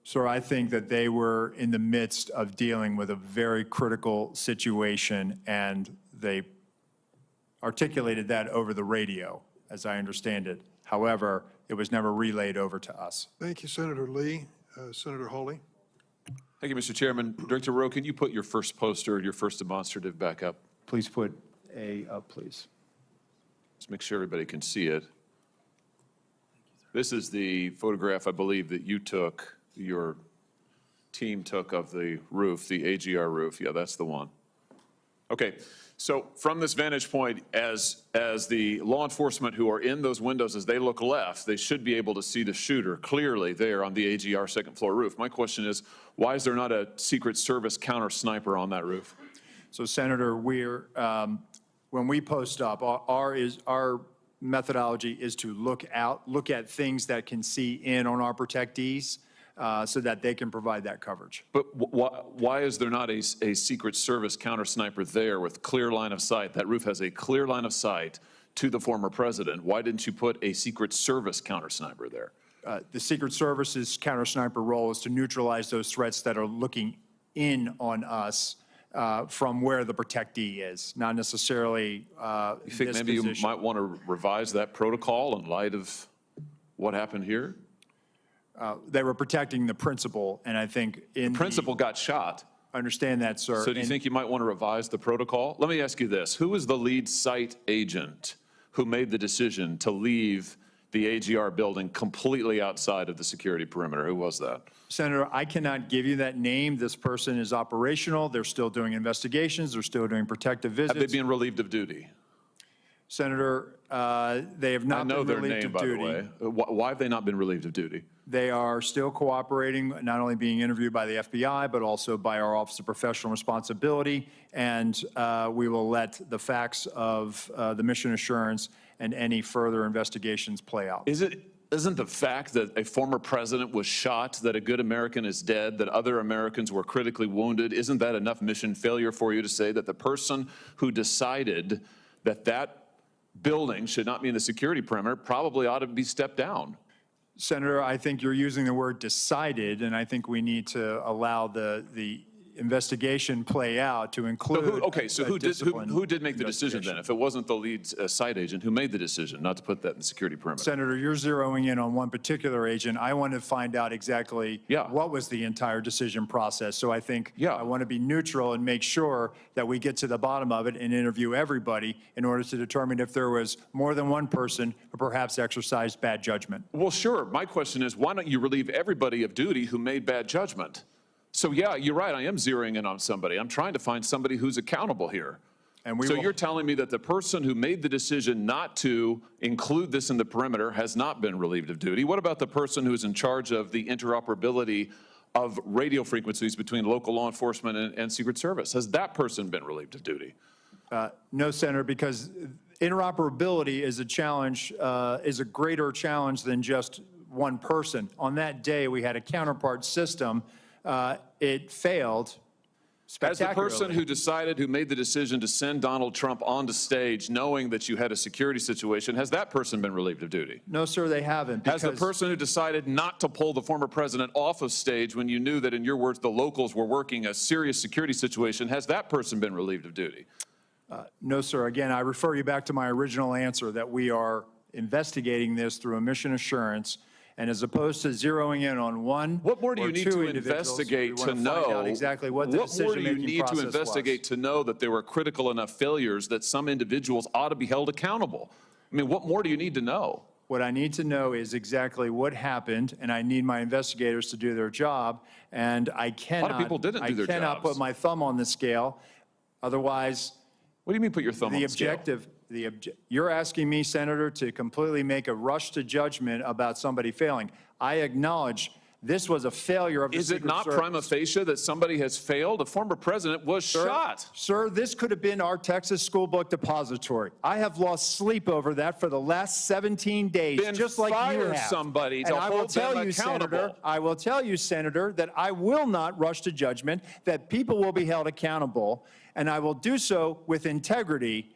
Sir, I think that they were in the midst of dealing with a very critical situation, and they articulated that over the radio, as I understand it. However, it was never relayed over to us. Thank you, Senator Lee. Senator Hawley. Thank you, Mr. Chairman. Director Rowe, can you put your first poster, your first demonstrative back up? Please put A up, please. Let's make sure everybody can see it. This is the photograph, I believe, that you took, your team took of the roof, the AGR roof. Yeah, that's the one. Okay, so from this vantage point, as the law enforcement who are in those windows, as they look left, they should be able to see the shooter clearly there on the AGR second floor roof. My question is, why is there not a Secret Service counter sniper on that roof? So Senator, when we post up, our methodology is to look at things that can see in on our protectees so that they can provide that coverage. But why is there not a Secret Service counter sniper there with clear line of sight? That roof has a clear line of sight to the former president. Why didn't you put a Secret Service counter sniper there? The Secret Service's counter sniper role is to neutralize those threats that are looking in on us from where the protectee is, not necessarily You think maybe you might want to revise that protocol in light of what happened here? They were protecting the principal, and I think in the principal got shot. I understand that, sir. So do you think you might want to revise the protocol? Let me ask you this. Who was the lead site agent who made the decision to leave the AGR building completely outside of the security perimeter? Who was that? Senator, I cannot give you that name. This person is operational. They're still doing investigations. They're still doing protective visits. Have they been relieved of duty? Senator, they have not been relieved of duty. I know their name, by the way. Why have they not been relieved of duty? They are still cooperating, not only being interviewed by the FBI, but also by our Office of Professional Responsibility. And we will let the facts of the mission assurance and any further investigations play out. Isn't the fact that a former president was shot, that a good American is dead, that other Americans were critically wounded, isn't that enough mission failure for you to say that the person who decided that that building should not be in the security perimeter probably ought to be stepped down? Senator, I think you're using the word decided, and I think we need to allow the investigation play out to include. So who did make the decision then? If it wasn't the lead site agent, who made the decision not to put that in the security perimeter? Senator, you're zeroing in on one particular agent. I want to find out exactly what was the entire decision process. So I think I want to be neutral and make sure that we get to the bottom of it and interview everybody in order to determine if there was more than one person who perhaps exercised bad judgment. Well, sure. My question is, why don't you relieve everybody of duty who made bad judgment? So yeah, you're right, I am zeroing in on somebody. I'm trying to find somebody who's accountable here. So you're telling me that the person who made the decision not to include this in the perimeter has not been relieved of duty. What about the person who's in charge of the interoperability of radio frequencies between local law enforcement and Secret Service? Has that person been relieved of duty? No, Senator, because interoperability is a challenge, is a greater challenge than just one person. On that day, we had a counterpart system. It failed spectacularly. As the person who made the decision to send Donald Trump onto stage knowing that you had a security situation, has that person been relieved of duty? No, sir, they haven't. Has the person who decided not to pull the former president off of stage when you knew that, in your words, the locals were working a serious security situation, has that person been relieved of duty? No, sir. Again, I refer you back to my original answer that we are investigating this through a mission assurance. And as opposed to zeroing in on one, what more do you need to investigate to know exactly what the decision-making process was? What more do you need to investigate to know that there were critical enough failures that some individuals ought to be held accountable? I mean, what more do you need to know? What I need to know is exactly what happened, and I need my investigators to do their job. And I cannot. A lot of people didn't do their jobs. I cannot put my thumb on the scale. Otherwise, what do you mean put your thumb on the scale? You're asking me, Senator, to completely make a rush to judgment about somebody failing. I acknowledge this was a failure of the Secret Service. Is it not prima facie that somebody has failed? A former president was shot. Sir, this could have been our Texas school book depository. I have lost sleep over that for the last 17 days, just like you have. Somebody to hold them accountable. I will tell you, Senator, that I will not rush to judgment, that people will be held accountable, and I will do so with integrity.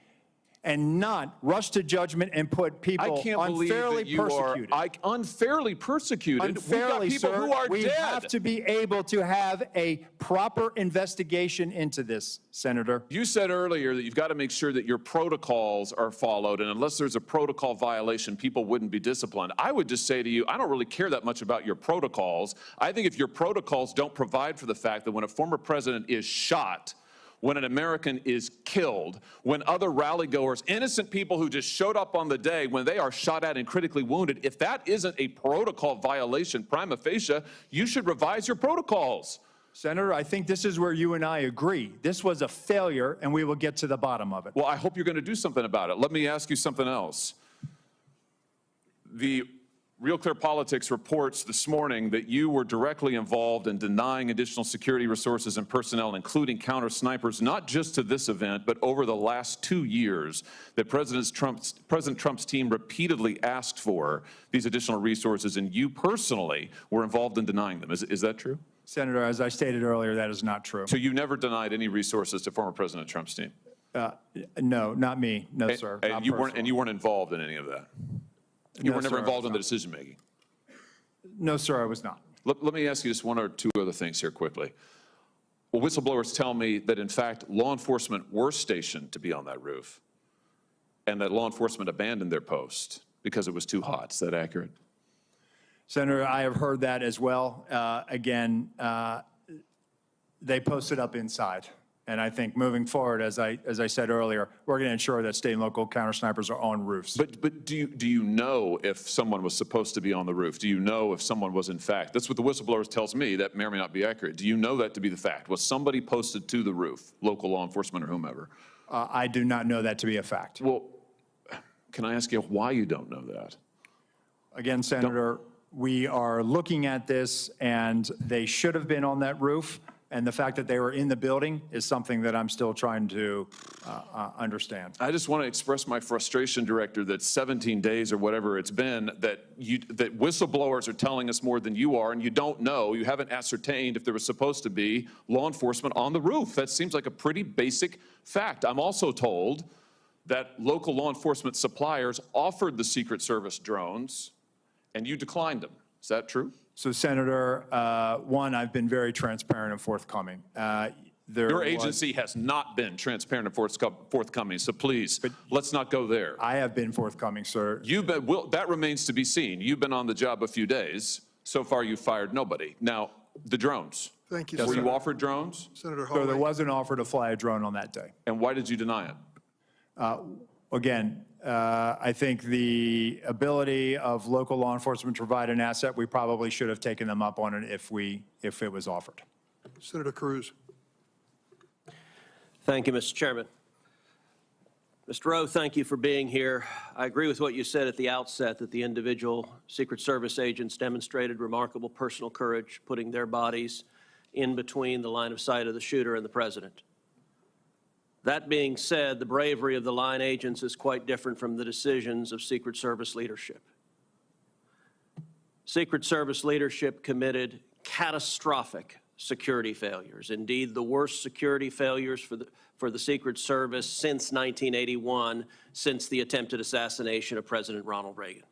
and not rush to judgment and put I people can't believe unfairly that you are persecuted. unfairly persecuted. Unfairly, We've got people sir. who are We dead. have to be able to have a proper investigation into this, Senator. You said earlier that you've got to make sure that your protocols are followed, and unless there's a protocol violation, people wouldn't be disciplined. I would just say to you, I don't really care that much about your protocols. I think if your protocols don't provide for the fact that when a former president is shot, when an American is killed, when other rally-goers, innocent people who just showed up on the day, when they are shot at and critically wounded, if that isn't a protocol violation prima facie, you should revise your protocols. Senator, I think this is where you and I agree. This was a failure, and we will get to the bottom of it. Well, I hope you're going to do something about it. Let me ask you something else. The Real Clear Politics reports this morning that you were directly involved in denying additional security resources and personnel, including counter snipers, not just to this event, but over the last 2 years, that President Trump's team repeatedly asked for these additional resources, and you personally were involved in denying them. Is that true? Senator, as I stated earlier, that is not true. So you never denied any resources to former President Trump's team? No, not me. No, sir. And Not you personally. weren't involved in any of that? You No, were never sir, I involved was in the not. decision-making? No, sir, I was not. Let me ask you just one or two other things here quickly. Well, whistleblowers tell me that, in fact, law enforcement were stationed to be on that roof, and that law enforcement abandoned their post because it was too hot. Is that accurate? Senator, I have heard that as well. Again, they posted up inside. And I think moving forward, as I said earlier, we're going to ensure that state and local counter snipers are on roofs. But do you know if someone was supposed to be on the roof? Do you know if someone was in fact? That's what the whistleblowers tells me. That may or may not be accurate. Do you know that to be the fact? Was somebody posted to the roof, local law enforcement or whomever? I do not know that to be a fact. Well, can I ask you why you don't know that? Again, Senator, we are looking at this, and they should have been on that roof. And the fact that they were in the building is something that I'm still trying to understand. I just want to express my frustration, Director, that 17 days or whatever it's been, that whistleblowers are telling us more than you are, and you don't know, you haven't ascertained if there was supposed to be law enforcement on the roof. That seems like a pretty basic fact. I'm also told that local law enforcement suppliers offered the Secret Service drones, and you declined them. Is that true? So, Senator, one, I've been very transparent and forthcoming. Your agency has not been transparent and forthcoming, so please, let's not go there. I have been forthcoming, sir. That remains to be seen. You've been on the job a few days. So far, you've fired nobody. Now, the drones. Thank you, Were sir. you offered drones? Senator So there Hawley. was an offer to fly a drone on that day. And why did you deny it? Again, I think the ability of local law enforcement to provide an asset, we probably should have taken them up on it if it was offered. Senator Cruz. Thank you, Mr. Chairman. Mr. Rowe, thank you for being here. I agree with what you said at the outset, that the individual Secret Service agents demonstrated remarkable personal courage, putting their bodies in between the line of sight of the shooter and the president. That being said, the bravery of the line agents is quite different from the decisions of Secret Service leadership. Secret Service leadership committed catastrophic security failures, indeed the worst security failures for the Secret Service since 1981, since the attempted assassination of President Ronald Reagan.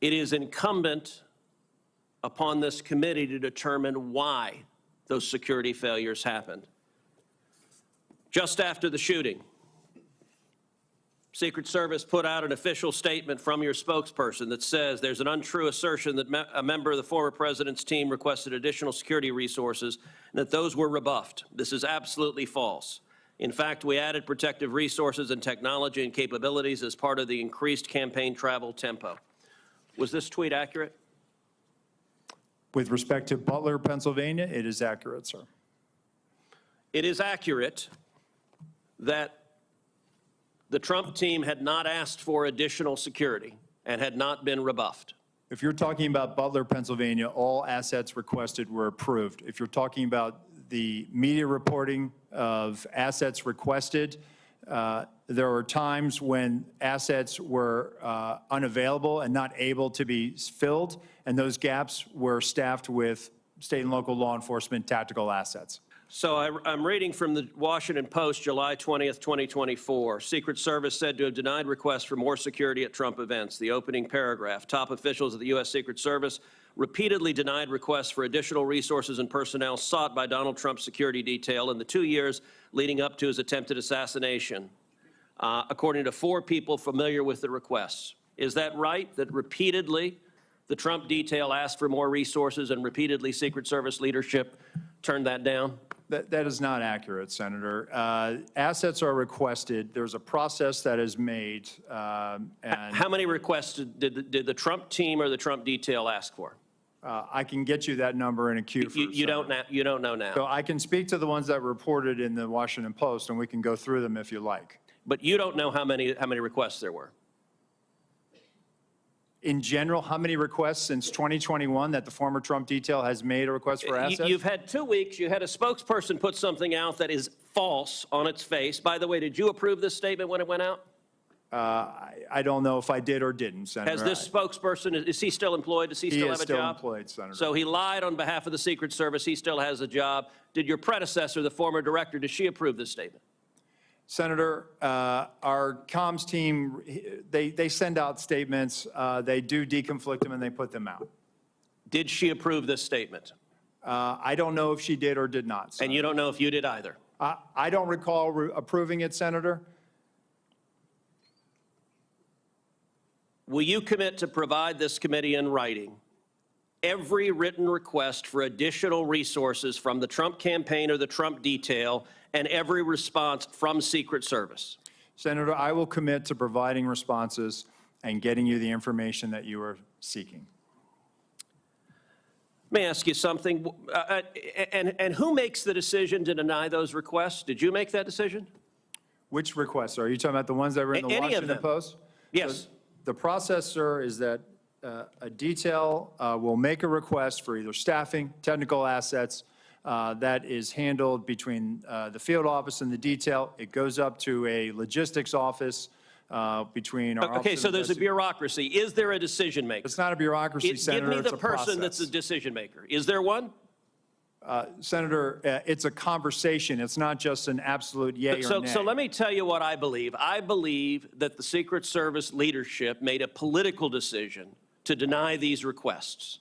It is incumbent upon this committee to determine why those security failures happened. Just after the shooting, Secret Service put out an official statement from your spokesperson that says there's an untrue assertion that a member of the former president's team requested additional security resources and that those were rebuffed. This is absolutely false. In fact, we added protective resources and technology and capabilities as part of the increased campaign travel tempo. Was this tweet accurate? With respect to Butler, Pennsylvania, it is accurate, sir. It is accurate that the Trump team had not asked for additional security and had not been rebuffed. If you're talking about Butler, Pennsylvania, all assets requested were approved. If you're talking about the media reporting of assets requested, there were times when assets were unavailable and not able to be filled, and those gaps were staffed with state and local law enforcement tactical assets. So I'm reading from the Washington Post, July 20th, 2024. Secret Service said to have denied requests for more security at Trump events. The opening paragraph, top officials of the U.S. Secret Service repeatedly denied requests for additional resources and personnel sought by Donald Trump's security detail in the 2 years leading up to his attempted assassination, according to 4 people familiar with the requests. Is that right, that repeatedly the Trump detail asked for more resources and repeatedly Secret Service leadership turned that down? That is not accurate, Senator. Assets are requested. There's a process that is made. And how many requests did the Trump team or the Trump detail ask for? I can get you that number in a queue. You don't know now. So I can speak to the ones that were reported in the Washington Post, and we can go through them if you like. But you don't know how many requests there were. In general, how many requests since 2021 that the former Trump detail has made a request for assets? You've had 2 weeks. You had a spokesperson put something out that is false on its face. By the way, did you approve this statement when it went out? I don't know if I did or didn't, Senator. Has this spokesperson, is he still employed? Does he still have a job? He is still employed, Senator. So he lied on behalf of the Secret Service. He still has a job. Did your predecessor, the former director, does she approve this statement? Senator, our comms team, they send out statements. They do deconflict them and they put them out. Did she approve this statement? I don't know if she did or did not, Senator. And you don't know if you did either? I don't recall approving it, Senator. Will you commit to provide this committee in writing every written request for additional resources from the Trump campaign or the Trump detail and every response from Secret Service? Senator, I will commit to providing responses and getting you the information that you are seeking. Let me ask you something. And who makes the decision to deny those requests? Did you make that decision? Which requests? Are you talking about the ones that were in the Washington Post? Yes. So the process, sir, is that a detail will make a request for either staffing, technical assets, that is handled between the field office and the detail. It goes up to a logistics office between our Okay, so there's a bureaucracy. Is there a decision maker? It's not a bureaucracy, Senator. Give me the it's a person that's the decision maker. Is there one? Senator, it's a conversation. It's not just an absolute yay or nay. So let me tell you what I believe. I believe that the Secret Service leadership made a political decision to deny these requests.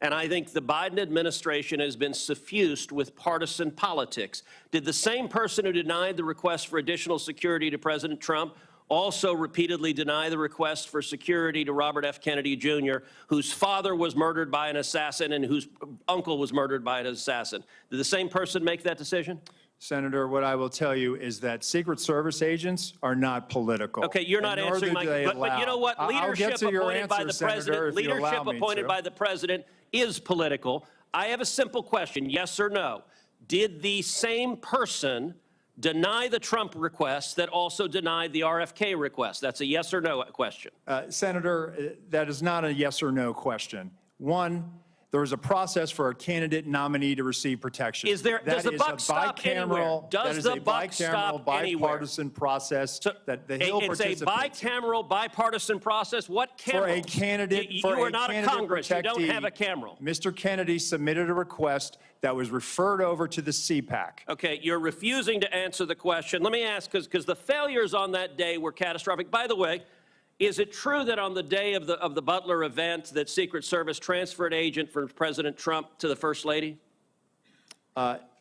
And I think the Biden administration has been suffused with partisan politics. Did the same person who denied the request for additional security to President Trump also repeatedly deny the request for security to Robert F. Kennedy Jr., whose father was murdered by an assassin and whose uncle was murdered by an assassin? Did the same person make that decision? Senator, what I will tell you is that Secret Service agents are not political. Okay, you're not answering my question. But you know what? Leadership appointed by the president, leadership appointed by the president is political. I have a simple question, yes or no. Did the same person deny the Trump request that also denied the RFK request? That's a yes or no question. Senator, that is not a yes or no question. One, there is a process for a candidate nominee to receive protection. Does the buck stop anywhere? Does the buck stop anywhere? Bipartisan process that the Hill participates in. It's a bicameral, bipartisan process. What camera? For a candidate, you are not a Congress. You don't have a camera. Mr. Kennedy submitted a request that was referred over to the CPAC. Okay, you're refusing to answer the question. Let me ask, because the failures on that day were catastrophic. By the way, is it true that on the day of the Butler event that Secret Service transferred agent from President Trump to the First Lady?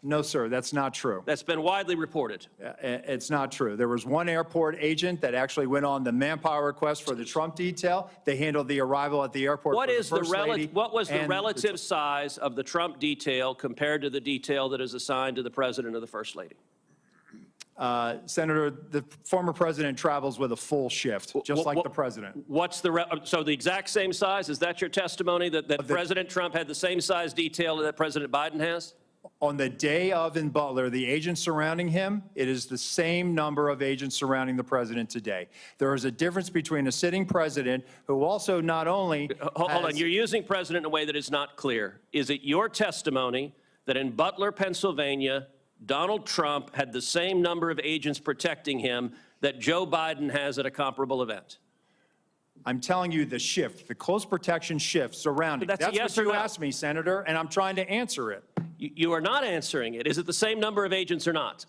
No, sir, that's not true. That's been widely reported. It's not true. There was one airport agent that actually went on the manpower request for the Trump detail. They handled the arrival at the airport for the First Lady. What was the relative size of the Trump detail compared to the detail that is assigned to the President or the First Lady? Senator, the former president travels with a full shift, just like the president. So the exact same size? Is that your testimony, that President Trump had the same size detail that President Biden has? On the day of in Butler, the agents surrounding him, it is the same number of agents surrounding the president today. There is a difference between a sitting president who also not only Hold on, you're using president in a way that is not clear. Is it your testimony that in Butler, Pennsylvania, Donald Trump had the same number of agents protecting him that Joe Biden has at a comparable event? I'm telling you the shift, the close protection shift surrounding. That's a yes what or you no. asked me, Senator, and I'm trying to answer it. You are not answering it. Is it the same number of agents or not?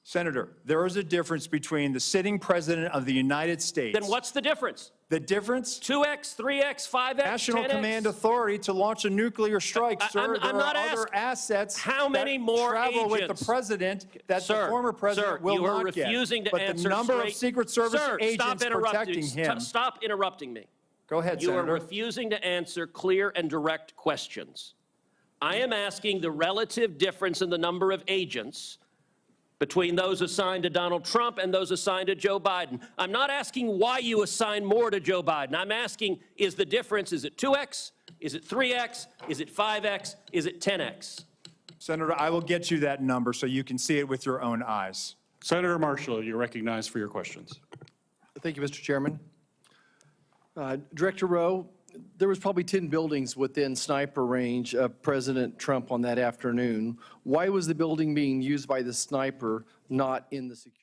Senator, there is a difference between the sitting president of the United States. Then what's the difference? The difference? 2X, 3X, 5X, National 10X? Command Authority to launch a nuclear strike, sir. I'm There not are other asking- assets How many that more travel with agents? the president that Sir, the former president sir, will you are not get. refusing to But answer the number of straight- Secret Service Sir, agents protecting him. Stop interrupting me. Go ahead, You are Senator. refusing to answer clear and direct questions. I am asking the relative difference in the number of agents between those assigned to Donald Trump and those assigned to Joe Biden. I'm not asking why you assign more to Joe Biden. I'm asking, is the difference, is it 2X? Is it 3X? Is it 5X? Is it 10X? Senator, I will get you that number so you can see it with your own eyes. Senator Marshall, you're recognized for your questions. Thank you, Mr. Chairman. Director Rowe, there was probably 10 buildings within sniper range of President Trump on that afternoon. Why was the building being used by the sniper not in the security?